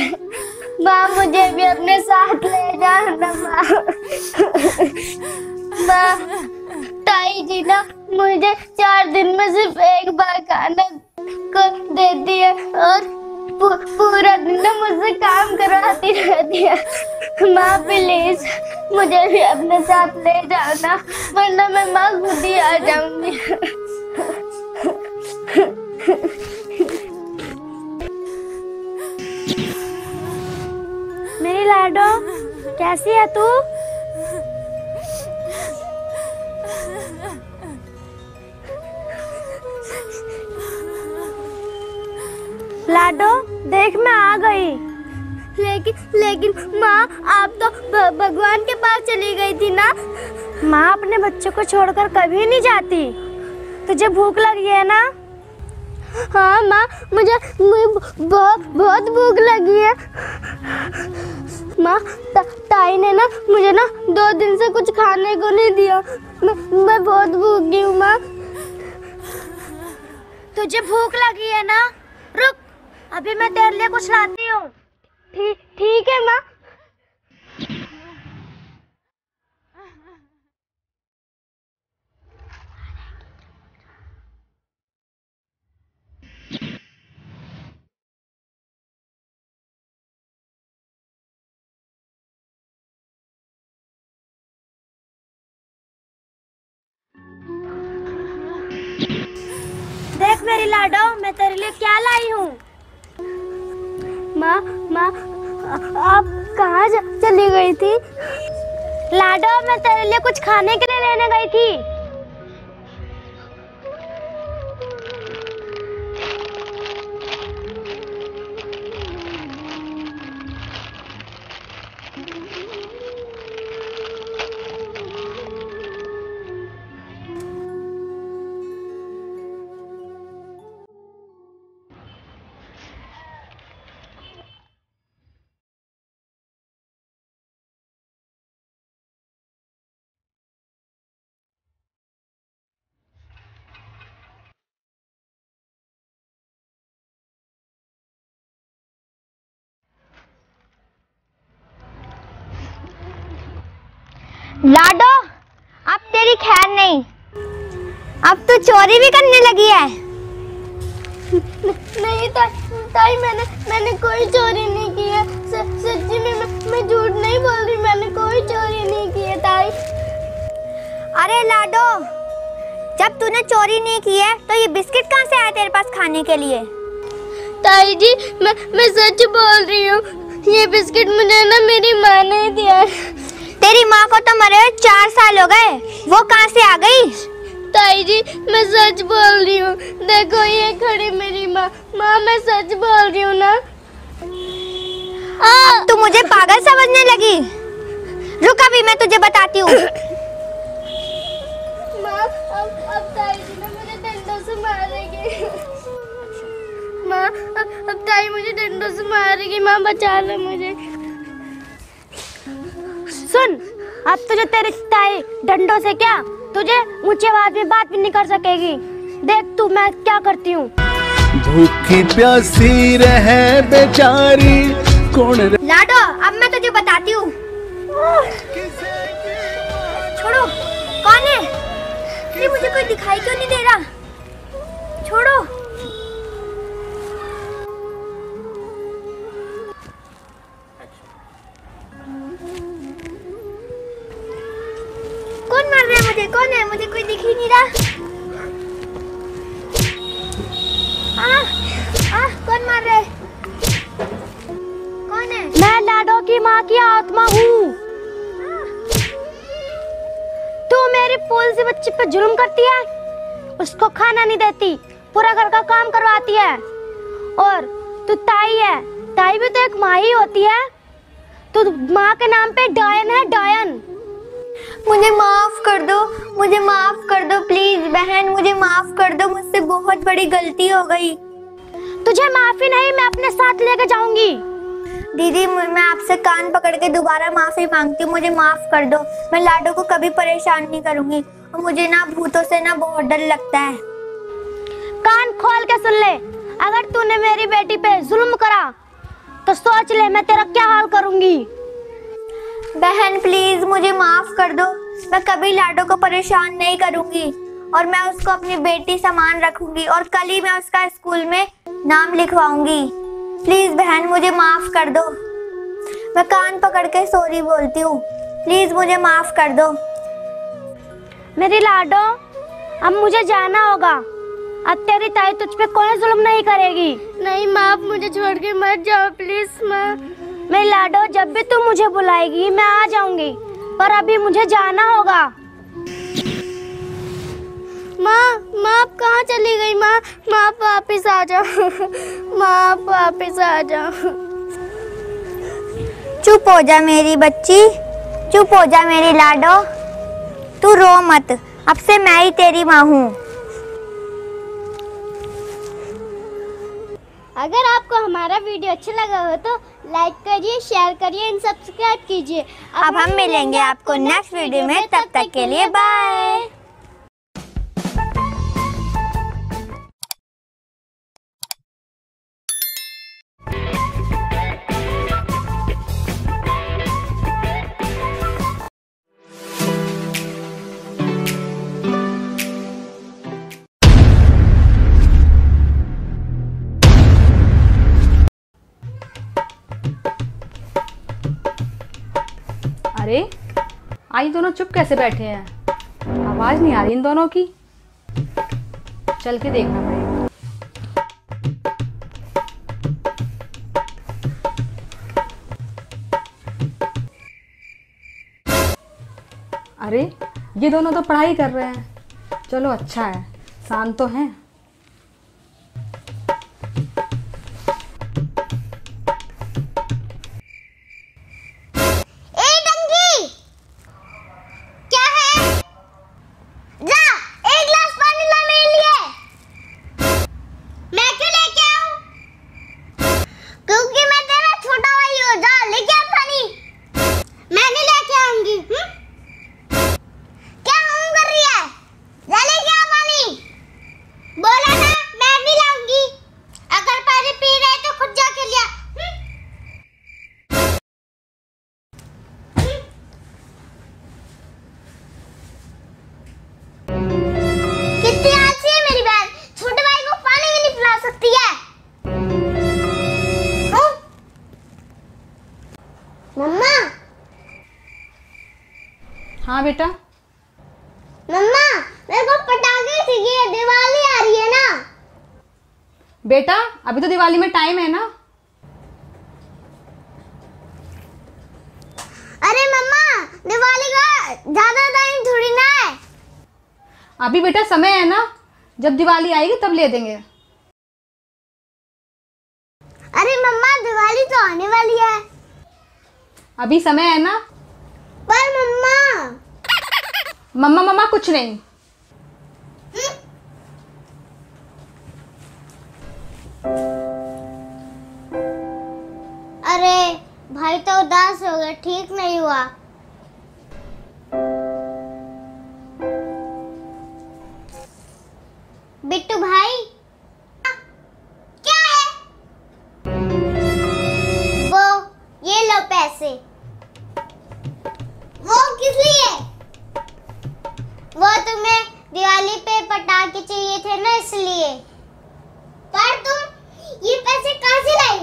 माँ मुझे भी अपने साथ ले जाना माँ। माँ, ताई जी ना मुझे 4 दिन में सिर्फ एक बार खाना को देती है और पूरा दिन ना मुझसे काम करवाती रहती है। माँ प्लीज मुझे भी अपने साथ ले जाना, वरना मैं माँ खुद ही आ जाऊंगी। मेरी लाडो, कैसी है तू? लाडो देख, मैं आ गई। लेकिन माँ, आप तो भगवान के पास चली गई थी ना। माँ अपने बच्चों को छोड़कर कभी नहीं जाती। तुझे भूख लगी है ना? हाँ माँ, मुझे बहुत भूख लगी है। माँ, ताई ने ना मुझे ना 2 दिन से कुछ खाने को नहीं दिया। मैं बहुत भूखी हूँ माँ। तुझे भूख लगी है ना? रुक, अभी मैं तेरे लिए कुछ लाती हूँ। ठीक है माँ। देख मेरी लाडो, मैं तेरे लिए क्या लाई हूँ। माँ, आप कहाँ चली गई थी? लाडो, मैं तेरे लिए कुछ खाने के लिए लेने गई थी। लाडो, अब तेरी खैर नहीं। अब तू चोरी भी करने लगी है। नहीं ताई, मैंने कोई चोरी नहीं की है। सच्ची में मैं झूठ नहीं बोल रही, मैंने कोई चोरी नहीं की है ताई। अरे लाडो, जब तूने चोरी नहीं की है तो ये बिस्किट कहाँ से आया तेरे पास खाने के लिए? ताई जी, मैं सच बोल रही हूँ, ये बिस्किट मुझे ना मेरी माँ ने दिया। तेरी माँ को तो मरे 4 साल हो गए, वो कहाँ से आ गई? ताई जी, मैं सच बोल रही हूँ, देखो ये खड़ी मेरी माँ। माँ, मैं सच बोल रही हूँ ना। तू मुझे पागल समझने लगी? रुक, अभी मैं तुझे बताती हूँ। माँ, अब ताई जी ना मुझे डंडों से मारेगी। माँ, अब ताई मुझे डंडों से मारेगी। माँ, बचा लो मुझे। सुन, अब तुझे तेरी ताई डंडों से क्या, तुझे ऊंची आवाज में बात भी नहीं कर सकेगी। देख तू मैं क्या करती हूँ। भूखी प्यासी रहे बेचारी कौन लाडो, अब मैं तुझे बताती हूँ। छोड़ो, कौन है? ये मुझे कोई दिखाई क्यों नहीं दे रहा? छोड़ो। कौन मार रहा है मुझे? कौन है? मुझे कोई दिख ही नहीं रहा। कौन मार रहा है? कौन है? मैं लाडो की माँ की आत्मा हूँ। तू मेरी फूल सी बच्ची पे जुल्म करती है, उसको खाना नहीं देती, पूरा घर का काम करवाती है। और तू ताई है, ताई भी तो एक माँ ही होती है। तू माँ के नाम पे डायन है, डायन। मुझे माफ कर दो, मुझे माफ कर दो प्लीज बहन, मुझे माफ कर दो, मुझसे बहुत बड़ी गलती हो गई। तुझे माफी नहीं, मैं अपने साथ लेके जाऊंगी। दीदी, मैं आपसे कान पकड़ के दोबारा माफी मांगती हूँ, मुझे माफ कर दो। मैं लाडो को कभी परेशान नहीं करूंगी। और मुझे ना भूतों से ना बहुत डर लगता है। कान खोल के सुन ले, अगर तूने मेरी बेटी पे जुल्म करा तो सोच ले मैं तेरा क्या हाल करूंगी। बहन प्लीज मुझे माफ कर दो, मैं कभी लाडो को परेशान नहीं करूंगी और मैं उसको अपनी बेटी समान रखूंगी और कल ही मैं उसका स्कूल में नाम लिखवाऊंगी। प्लीज बहन मुझे माफ कर दो, मैं कान पकड़ के सॉरी बोलती हूँ, प्लीज मुझे माफ कर दो। मेरी लाडो, अब मुझे जाना होगा। अब तेरी ताई तुझ पे कोई जुल्म नहीं करेगी। नहीं माँ, आप मुझे छोड़ के मत जाओ प्लीज माँ। मेरी लाडो, जब भी तू मुझे बुलाएगी मैं आ जाऊंगी, पर अभी मुझे जाना होगा। माँ, आप कहाँ चली गई? माँ, आप वापिस आ जाओ। माँ, आप वापिस आ जाओ। चुप हो जा मेरी बच्ची, चुप हो जा मेरी लाडो, तू रो मत, अब से मैं ही तेरी माँ हूँ। अगर आपको हमारा वीडियो अच्छा लगा हो तो लाइक करिए, शेयर करिए एंड सब्सक्राइब कीजिए। अब हम मिलेंगे आपको नेक्स्ट वीडियो में, तब तक के लिए बाय। अरे आई दोनों चुप कैसे बैठे हैं? आवाज नहीं आ रही इन दोनों की। चल के देखना पड़ेगा। अरे ये दोनों तो पढ़ाई कर रहे हैं। चलो अच्छा है, शांत तो हैं। मम्मा हाँ बेटा। मम्मा मेरे को पटाखे चाहिए, दिवाली आ रही है ना। बेटा अभी तो दिवाली में टाइम है ना। अरे मम्मा दिवाली का ज्यादा टाइम थोड़ी ना है। अभी बेटा समय है ना, जब दिवाली आएगी तब ले देंगे। अरे मम्मा दिवाली तो आने वाली है। अभी समय है ना। पर मम्मा मम्मा मम्मा कुछ नहीं। अरे भाई तो उदास हो गया, ठीक नहीं हुआ। बिट्टू भाई क्या है? वो ये लो पैसे। वो किस लिए? वो तुम्हें दिवाली पे पटाखे चाहिए थे ना, इसलिए। पर तुम ये पैसे कहाँ से लाई?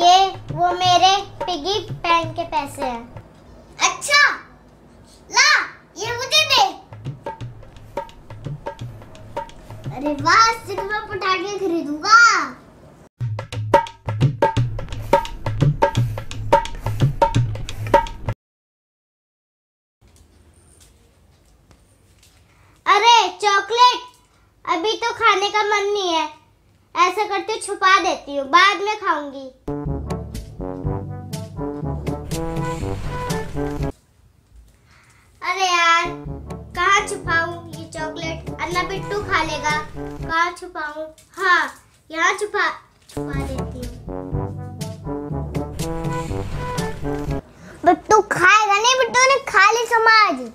ये वो मेरे पिगी बैंक के पैसे हैं। अच्छा ला ये मुझे दे। अरे वाह, इससे तो मैं पटाखे खरीदूंगा। अरे चॉकलेट अभी तो खाने का मन नहीं है। ऐसा करती हूँ, छुपा देती हूँ, बाद में खाऊंगी। अरे यार कहाँ छुपाऊं ये चॉकलेट? अन्ना बिट्टू खा लेगा। कहाँ छुपाऊं? हाँ यहाँ छुपा देती हूँ। बिट्टू खाएगा नहीं, बिट्टू ने खा ली समाज।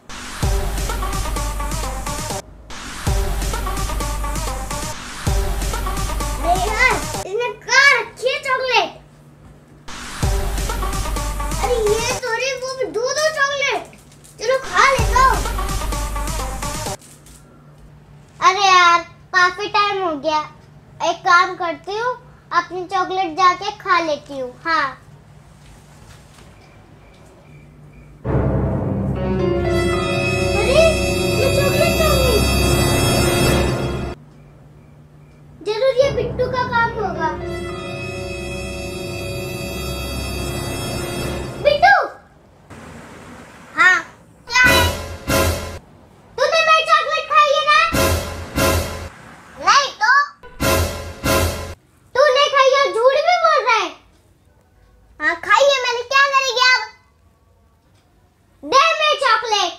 अरे यार इसने कहाँ रखी है चॉकलेट? अरे ये सॉरी, वो भी दो चॉकलेट। चलो खा लेता हूँ। अरे यार काफी टाइम हो गया, एक काम करती हूँ, अपनी चॉकलेट जाके खा लेती हूँ। हाँ अरे ये चॉकलेट कहाँ गई? जरूर ये बिट्टू का काम होगा। बिट्टू हाँ क्या है? तूने मेरी चॉकलेट खाई है ना? नहीं तो तूने खाई है, झूठ भी बोल रहा है। हाँ खाई है मैंने, क्या करेगी अब? दे मेरी चॉकलेट।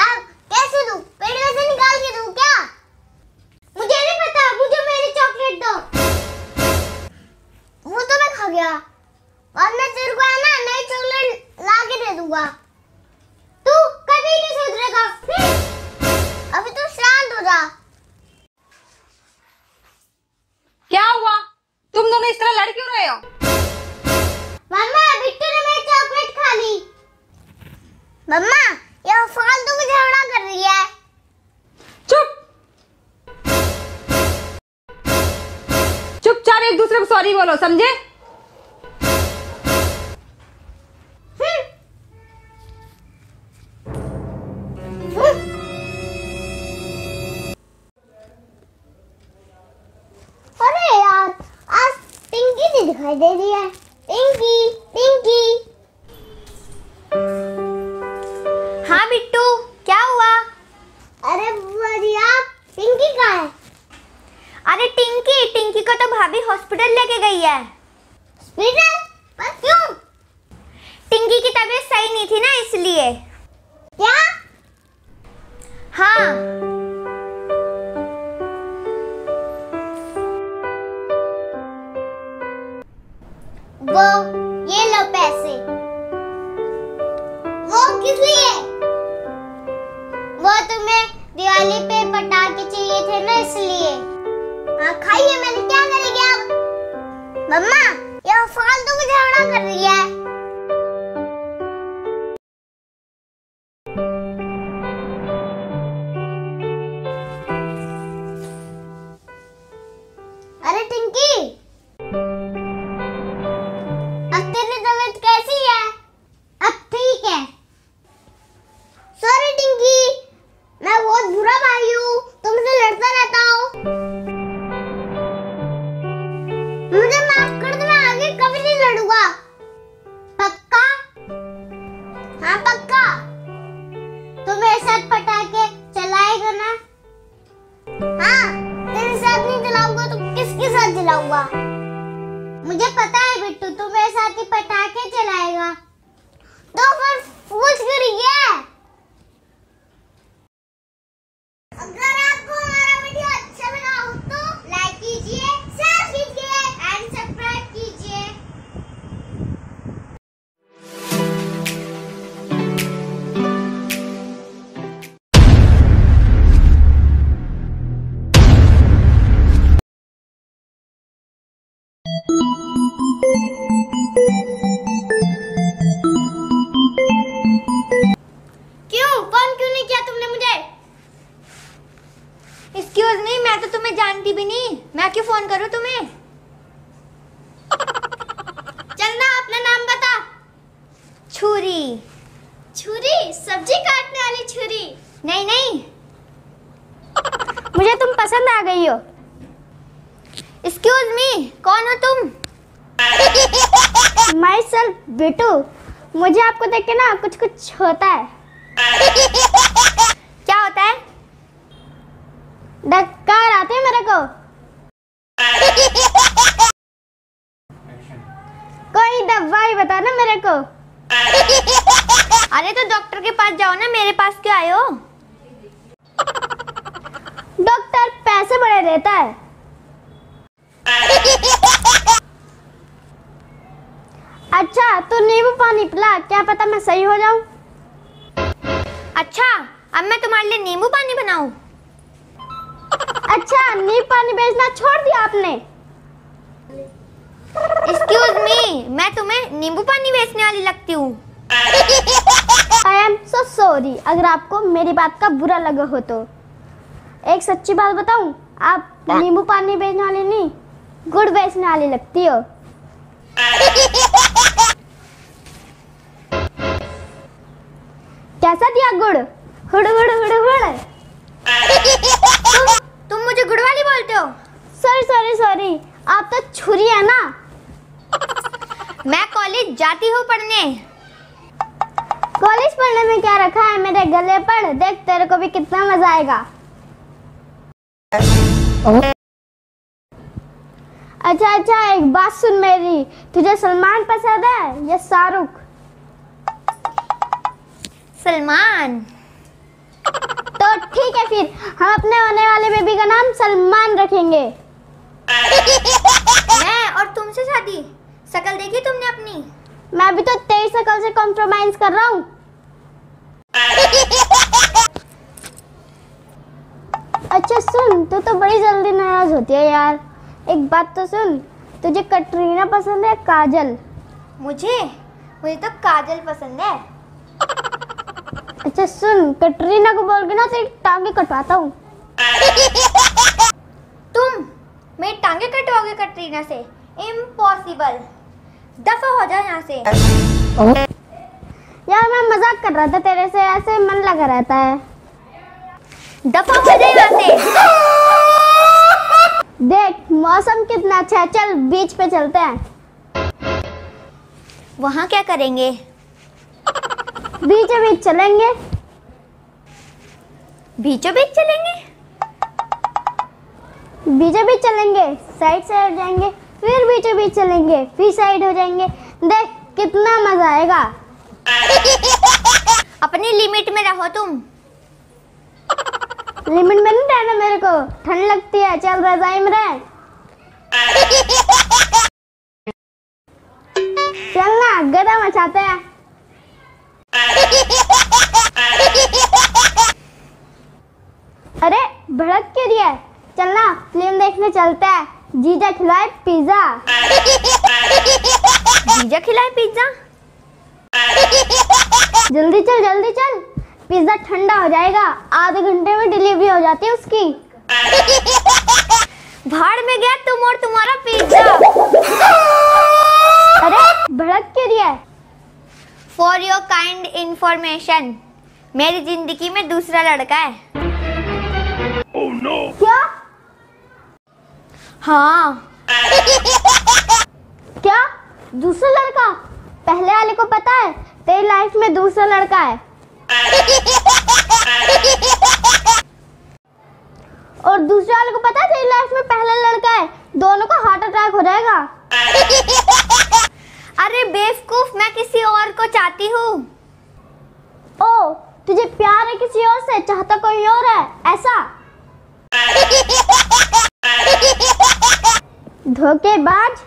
अब कैसे दूं? पेट में से निकाल के दूं क्या? मुझे नहीं पता, मुझे मेरी चॉकलेट दो। वो तो मैं खा गया, और मैं तेरे को है ना नई चॉकलेट ला के दे दूंगा। तू कभी नहीं सुधरेगा। अभी तू शांत हो जा। क्या हुआ? तुम दोनों इस तरह लड़ क्यों रहे हो? मम्मा बिट्टू ने मेरी चॉकलेट खा ली। मम्मा ये फालतू में झगड़ा कर रही है। चुप चुपचाप एक दूसरे को सॉरी बोलो, समझे? अरे यार आज पिंकी नहीं दिखाई दे रही है। पिंकी पिंकी। हाँ बिट्टू क्या हुआ? अरे बुआ जी आप पिंकी कहाँ है? अरे टिंकी को तो भाभी हॉस्पिटल लेके गई है। हॉस्पिटल? पर क्यों? टिंकी की तबीयत सही नहीं थी ना, इसलिए। क्या? हाँ वो ये लो पैसे। वो किस लिए? वो तुम्हें दिवाली पे पटाखे चाहिए थे ना, इसलिए। हाँ खाइए, मैंने क्या करेगी अब? मम्मा ये फालतू में झगड़ा कर रही है। अरे टिंकी कि पटाखे चलाएगा, तो फिर फुलझड़ी है। अगर आपको हमारा वीडियो अच्छा लगा हो तो लाइक कीजिए, शेयर कीजिए एंड सब्सक्राइब कीजिए। फोन क्यों नहीं किया तुमने मुझे? एक्सक्यूज मी, मैं तो तुम्हें जानती भी नहीं, मैं क्यों फोन करूं तुम्हें? चलना, अपना नाम बता। छुरी। छुरी? सब्जी काटने वाली छुरी? नहीं नहीं। मुझे तुम पसंद आ गई हो। एक्सक्यूज मी, कौन हो तुम? My self Bittu. मुझे आपको देख के ना कुछ कुछ होता है। क्या होता है? डकार आते है मेरे को। कोई दवाई बता ना मेरे को। अरे तो डॉक्टर के पास जाओ ना, मेरे पास क्यों आए हो? डॉक्टर पैसे बड़े देता है। अच्छा तो नींबू पानी पिला, क्या पता मैं सही हो जाऊं। अच्छा, अब मैं तुम्हारे लिए नींबू पानी बनाऊं? अच्छा, नींबू पानी बेचना छोड़ दिया आपने? एक्सक्यूज मी, मैं तुम्हें नींबू पानी बेचने वाली लगती हूँ? आई एम सो सॉरी, अगर आपको मेरी बात का बुरा लगा हो तो। एक सच्ची बात बताऊं, आप नींबू पानी बेचने वाली नहीं, गुड़ बेचने वाली लगती हो। कैसा दिया गुड़? हुड़ हुड़ हुड़ हुड़। तुम मुझे गुड़ वाली बोलते हो? सॉरी सॉरी सॉरी, आप तो छुरी है ना। मैं कॉलेज जाती हूँ पढ़ने। कॉलेज पढ़ने में क्या रखा है मेरे गले पर, देख तेरे को भी कितना मजा आएगा। अच्छा अच्छा, एक बात सुन मेरी, तुझे सलमान पसंद है या शाहरुख? सलमान। तो ठीक है, फिर हम अपने होने वाले बेबी का नाम सलमान रखेंगे। मैं और तुमसे शादी? शक्ल देखी तुमने अपनी? मैं भी तो तेरी शक्ल से कॉम्प्रोमाइज कर रहा हूँ। अच्छा सुन, तू तो बड़ी जल्दी नाराज होती है यार। एक बात तो सुन, तुझे कटरीना पसंद है काजल? मुझे तो काजल पसंद है। अच्छा सुन, कटरीना को बोल के ना तेरी टांगे कटवाता हूँ। तुम मेरी टांगे कटवाओगे कटरीना से? इम्पॉसिबल, दफा हो जाए यहाँ से। यार मैं मजाक कर रहा था तेरे से, ऐसे मन लगा रहता है। दफा हो जाए यहाँ से। देख मौसम कितना अच्छा है, चल बीच पे चलते हैं। वहाँ क्या करेंगे? बीचों बीच चलेंगे। बीचों बीच चलेंगे? बीचों बीच चलेंगे, साइड से हट जाएंगे, फिर बीचों बीच चलेंगे, फिर साइड हो जाएंगे। देख कितना मजा आएगा। अपनी लिमिट में रहो तुम। लिमिट में नहीं रहना, मेरे को ठंड लगती है, चल रजाई में रह। चलना, गदा मचाते हैं। अरे भड़क क्यों रही है? चलना फिल्म देखने चलते हैं, जीजा खिलाए पिज्जा। जीजा खिलाए पिज्जा? जल्दी चल जल्दी चल, पिज्जा ठंडा हो जाएगा, आधे घंटे में डिलीवरी हो जाती है उसकी। भाड़ में गया तुम और तुम्हारा पिज्जा। अरे भड़क क्यों रही है? फॉर योर काइंड इंफॉर्मेशन, मेरी जिंदगी में दूसरा लड़का है। Oh no! क्या? हाँ। क्या दूसरा लड़का? पहले वाले को पता है तेरी लाइफ में दूसरा लड़का है, और दूसरे वाले को पता है तेरी लाइफ में पहला लड़का है। दोनों का हार्ट अटैक हो जाएगा। अरे चाहती हूँ। ओ, तुझे प्यार है किसी और से, चाहता कोई और है, ऐसा? धोखेबाज।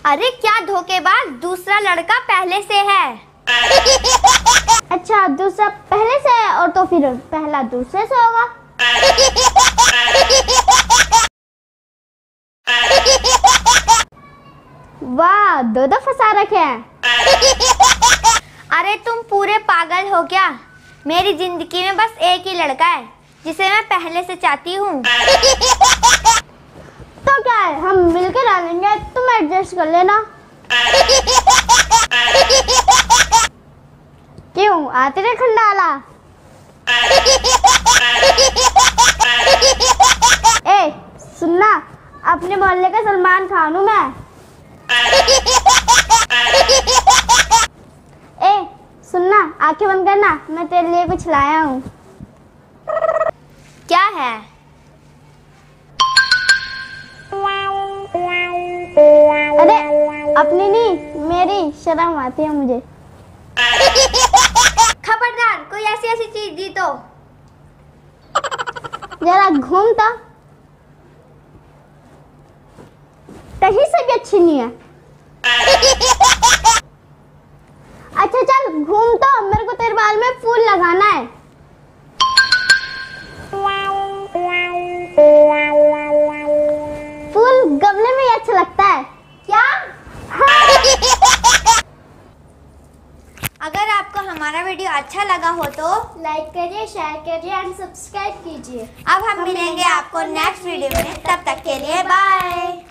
अरे क्या धोखेबाज, दूसरा लड़का पहले से है। अच्छा, दूसरा पहले से है, और तो फिर पहला दूसरे से होगा। वाह, दो फंसा रखे हैं। अरे तुम पूरे पागल हो क्या? मेरी जिंदगी में बस एक ही लड़का है जिसे मैं पहले से चाहती हूँ। तो क्या है, हम मिलकर रह लेंगे, तुम एडजस्ट कर लेना। क्यों आते रे खंडाला? ए सुनना, अपने मोहल्ले का सलमान खान हूँ मैं। ए सुनना, आंखें बंद करना, मैं तेरे लिए कुछ लाया हूँ। क्या है? अरे अपनी नहीं, मेरी शर्म आती है मुझे। खबरदार, कोई ऐसी ऐसी चीज दी तो। जरा घूमता, कहीं से भी अच्छी नहीं है। अच्छा चल घूम, तो मेरे को तेरे बाल में फूल लगाना है। फूल गमले में ही अच्छा लगता है क्या? हाँ। अगर आपको हमारा वीडियो अच्छा लगा हो तो लाइक करिए, शेयर करिए एंड सब्सक्राइब कीजिए। अब हम मिलेंगे आपको नेक्स्ट वीडियो में, तब तक के लिए बाय।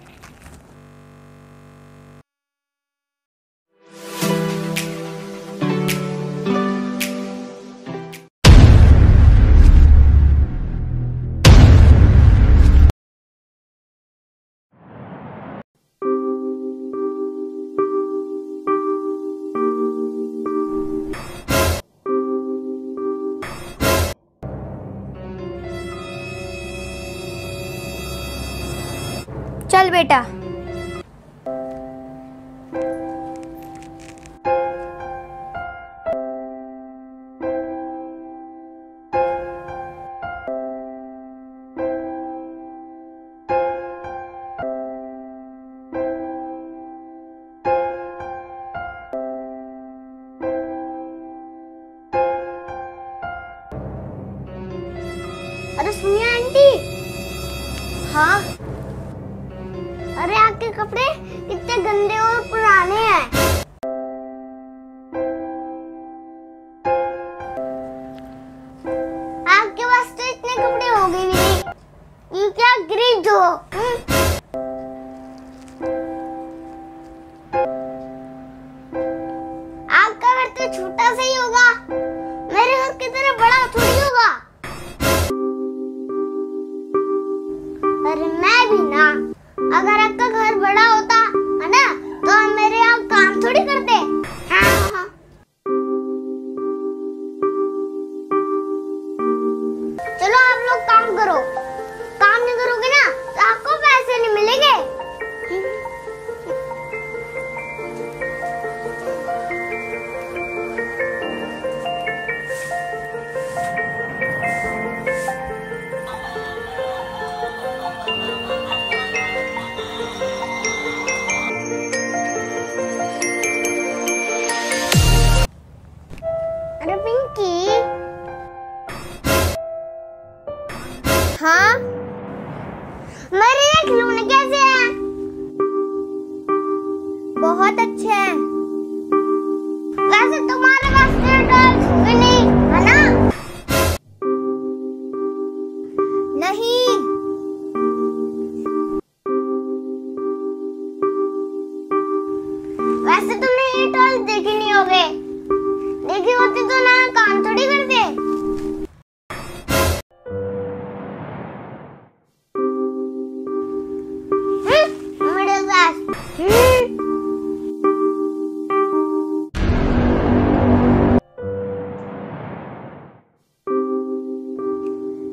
चल बेटा। अरे सुनिए आंटी। हाँ, अरे आपके कपड़े कितने गंदे और पुराने हैं। आपके पास तो इतने कपड़े हो गए भी नहीं, ये क्या गरीब हो। आपका घर तो छोटा सा ही होगा, मेरे घर की तरह बड़ा थोड़ी होगा। अरे मैं भी ना, अगर आपका घर बड़ा होता है ना, तो हम मेरे यहाँ काम थोड़ी करते। हाँ। चलो आप लोग काम करो, काम नहीं करोगे ना तो आपको पैसे नहीं मिलेंगे। अरे पिंकी। हाँ, मेरे ये खिलौने कैसे हैं? बहुत अच्छे हैं। वैसे तुम्हारे पास तो टॉयज भी नहीं है ना? नहीं, वैसे तुमने ये टॉयज देखे नहीं होगे, देखी होती तो ना काम थोड़ी करते। Middle class.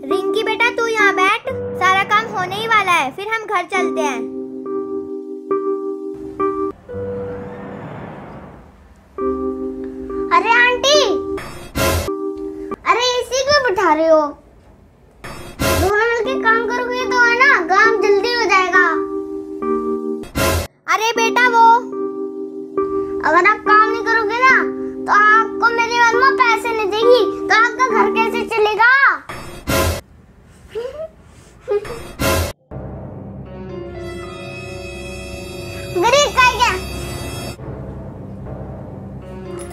रिंकी बेटा तू यहाँ बैठ, सारा काम होने ही वाला है, फिर हम घर चलते हैं। बेटा वो। अगर आप काम नहीं करोगे ना तो आपको मेरी मम्मा पैसे नहीं देगी, तो आपका घर कैसे चलेगा? गरीब का क्या?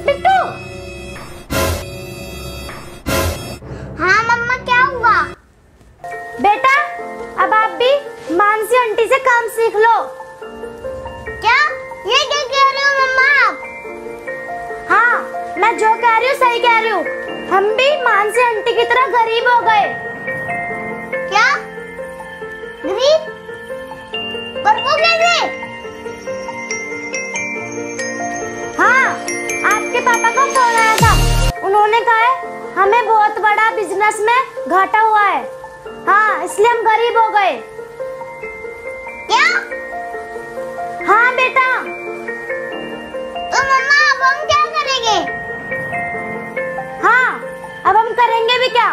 बिट्टू। हाँ मम्मा क्या हुआ? बेटा अब आप भी मानसी आंटी से काम सीख लो। क्या ये क्या कह रहे हो मम्मा आप? हाँ मैं जो कह रही हूँ सही कह रही हूँ। हम भी मानसी आंटी की तरह गरीब हो गए। क्या गरीब? पर वो कैसे? हाँ आपके पापा का फोन आया था, उन्होंने कहा है हमें बहुत बड़ा बिजनेस में घाटा हुआ है। हाँ इसलिए हम गरीब हो गए। क्या? हाँ बेटा। तो मम्मा अब हम क्या करेंगे? हाँ अब हम करेंगे भी क्या,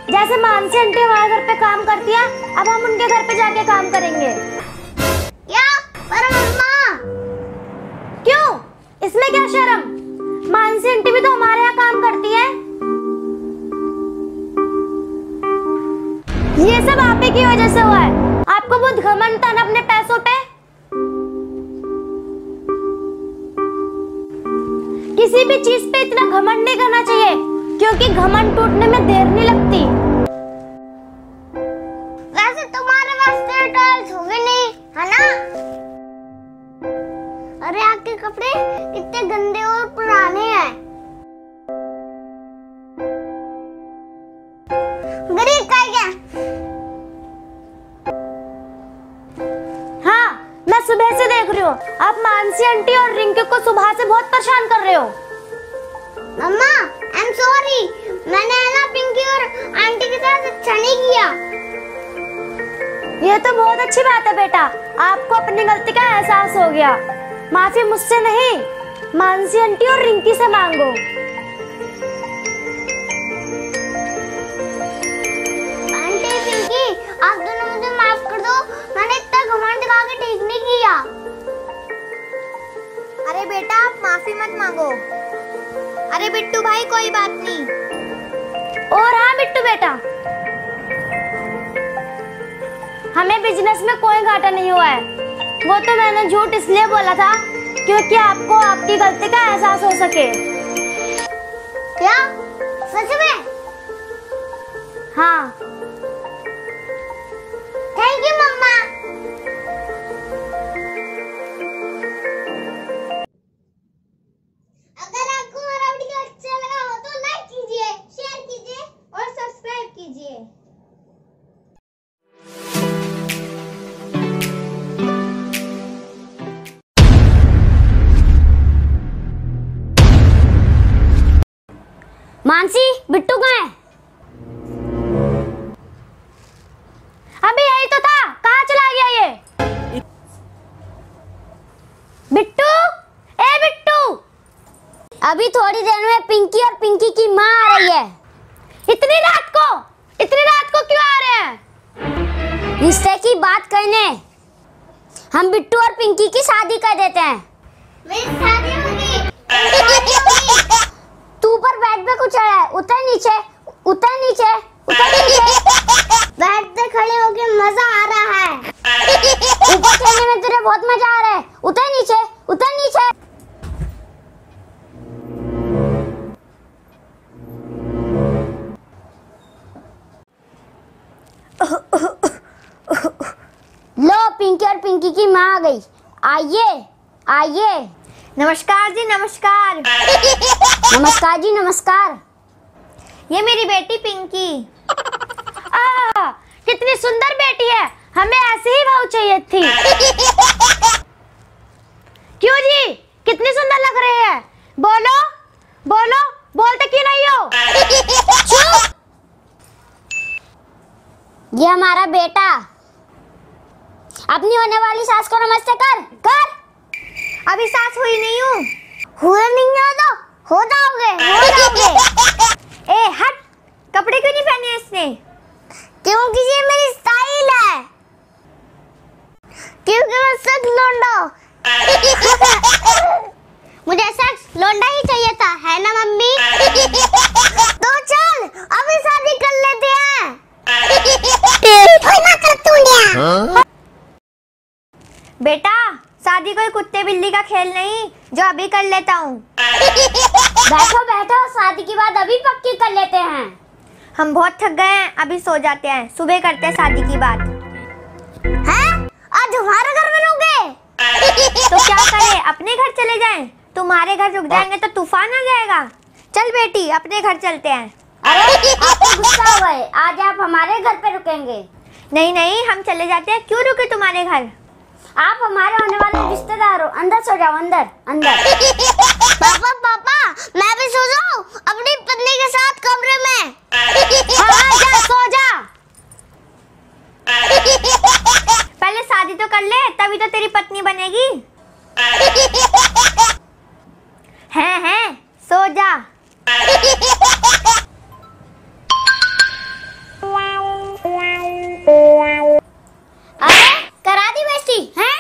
जैसे मानसी आंटी हमारे घर पे काम करती है, अब हम उनके घर पे जाके काम करेंगे। क्या? पर मम्मा क्यों, इसमें क्या शर्म? मानसी आंटी भी तो हमारे यहाँ काम करती है। ये सब आप ही की वजह से हुआ है। आपको बहुत घमंड था ना अपने पैसों पे। किसी भी चीज पे इतना घमंड नहीं करना चाहिए, क्योंकि घमंड टूटने में देर नहीं लगती। वैसे तुम्हारे वास्ते टॉयल्स होंगे नहीं, है ना? अरे आपके कपड़े कितने गंदे और पुराने हैं। गरीब का क्या? हाँ मैं सुबह से देख रही हूँ आप मानसी आंटी और रिंकू को सुबह से बहुत परेशान कर रहे हो। मम्मा आई एम सॉरी, मैंने ना पिंकी और आंटी के साथ अच्छा नहीं किया। ये तो बहुत अच्छी बात है बेटा, आपको अपनी गलती का एहसास हो गया। माफी मुझसे नहीं, मानसी आंटी और रिंकी से मांगो। आंटी पिंकी आप दोनों मुझे माफ कर दो, मैंने इतना घमंड दिखा के ठीक नहीं किया। अरे बेटा आप माफी मत मांगो। अरे बिट्टू भाई कोई बात नहीं। और हाँ बिट्टू बेटा, हमें बिजनेस में कोई घाटा नहीं हुआ है। वो तो मैंने झूठ इसलिए बोला था क्योंकि आपको आपकी गलती का एहसास हो सके। क्या सच में? हाँ थैंक यू मम्मा। अगर आपको हमारा वीडियो अच्छा लगा हो तो लाइक कीजिए, शेयर कीजिए और सब्सक्राइब कीजिए। मानसी बिट्टू कहाँ है? अभी यही तो था, कहाँ चला गया ये? बिट्टू, ए बिट्टू। अभी थोड़ी देर में पिंकी और पिंकी की माँ आ रही है। इतनी रात को क्यों आ रहे हैं? रिश्ते की बात करने। हम बिट्टू और पिंकी की शादी कर देते हैं। मेरी शादी होगी। तू ऊपर बेड पे कुछ है, उतर नीचे, उतर नीचे, उतर नीचे। बेड पे खड़े होके मजा आ रहा है। ऊपर चढ़ने में तुझे बहुत मजा आ रहा है। उतर नीचे, उतर नीचे। लो पिंकी और पिंकी की माँ आ गई। आइए आइए। नमस्कार जी नमस्कार। नमस्कार जी नमस्कार। ये मेरी बेटी पिंकी। कितनी सुंदर बेटी है, हमें ऐसी ही बहू चाहिए थी। क्यों जी, कितनी सुंदर लग रही है? बोलो बोलो, बोलते क्यों नहीं हो? चुप। ये हमारा बेटा। अपनी होने वाली सास को नमस्ते कर। कर। अभी सास हुई नहीं हूँ। हुए नहीं हो जाओगे। ए हट, कपड़े क्यों नहीं पहने इसने? क्योंकि ये मेरी स्टाइल है। क्योंकि मैं सच लौंडा। कुत्ते बिल्ली का खेल नहीं जो अभी कर लेता हूँ। बैठो बैठो, शादी की बात अभी पक्की कर लेते हैं। हम बहुत थक गए हैं, अभी सो जाते हैं, सुबह करते हैं शादी की बात। हैं? आज हमारे घर में लोगे? तो क्या करें, अपने घर चले जाएं? तुम्हारे घर रुक जाएंगे तो तूफान आ जाएगा। चल बेटी, अपने घर चलते हैं। अरे आप तो गुस्सा हो गए, आज आप हमारे घर पे रुकेंगे। नहीं नहीं, हम चले जाते हैं, क्यों रुके तुम्हारे घर? आप हमारे होने वाले रिश्तेदार हो, अंदर सो जाओ, अंदर अंदर। पापा पापा, मैं भी सो जाऊं अपनी पत्नी के साथ कमरे में? हाँ जा सो जा। पहले शादी तो कर ले, तभी तो तेरी पत्नी बनेगी। हैं, सो जा। अरे करा दी बेइज्जती हैं?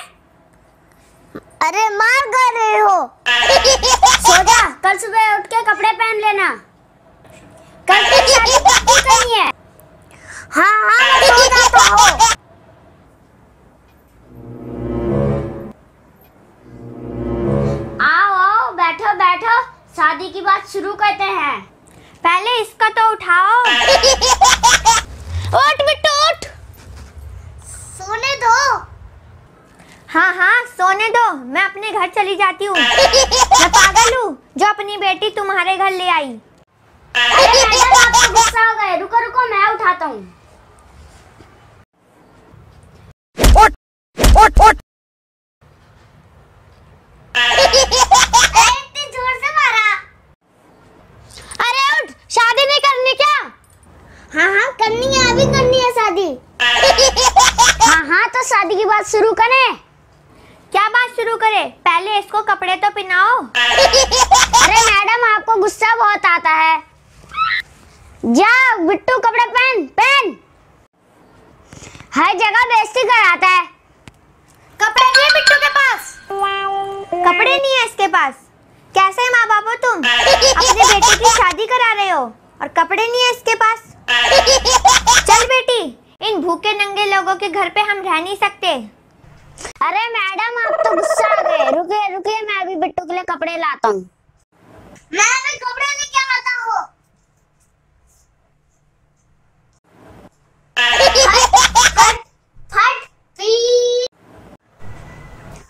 अरे मार कर रहे हो। सो जा, कल सुबह उठ के कपड़े पहन लेना, कल तेरी शादी पक्की करनी है। हाँ हाँ, मैं सो जाता हूँ। आओ आओ, बैठो बैठो, शादी की बात शुरू करते हैं। पहले इसका तो उठाओ। उठ बिट्टू उठ, सोने दो। हाँ, सोने दो, मैं अपने घर चली जाती हूँ। मैं पागल हूँ जो अपनी बेटी तुम्हारे घर ले आई। अरे मैडम, आप तो गुस्सा हो गए, रुको रुको, मैं उठाता हूँ। इतनी जोर से मारा। अरे उठ, शादी नहीं करनी क्या? हाँ करनी है, अभी करनी है शादी। हाँ तो शादी की बात शुरू करें। क्या बात शुरू करें? पहले इसको कपड़े तो पहनाओ। अरे मैडम, आपको गुस्सा बहुत आता है। जा बिट्टू, कपड़े पहन पहन। हर जगह बेइज्जती कराता है। कपड़े नहीं है बिट्टू के पास। कपड़े नहीं है इसके पास। कैसे माँ बाप हो तुम? अपने बेटे की शादी करा रहे हो और कपड़े नहीं है इसके पास। चल बेटी, इन भूखे नंगे लोगों के घर पे हम रह नहीं सकते। अरे मैडम, आप तो गुस्सा आ गए, रुकिए रुकिए, मैं अभी बिट्टू के लिए कपड़े लाता हूँ। मैं अभी कपड़े लेके आता हूँ।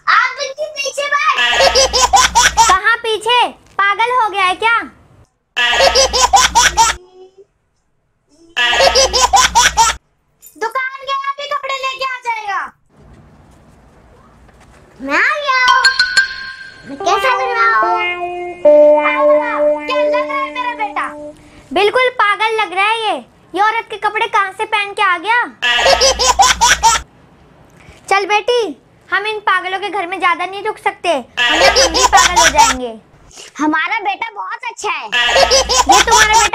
आप बिट्टू पीछे बैठ। कहाँ पीछे? पागल हो गया है क्या? दुकान गया, अभी कपड़े लेके आ जाएगा। मैं आ गया हूँ। मैं कैसा लग रहा हूँ? क्या लग रहा है मेरा बेटा? बिल्कुल पागल लग रहा है ये औरत के कपड़े कहाँ से पहन के आ गया? चल बेटी, हम इन पागलों के घर में ज्यादा नहीं रुक सकते, वरना हम भी पागल हो जाएंगे। हमारा बेटा बहुत अच्छा है। ये तुम्हारा बेटा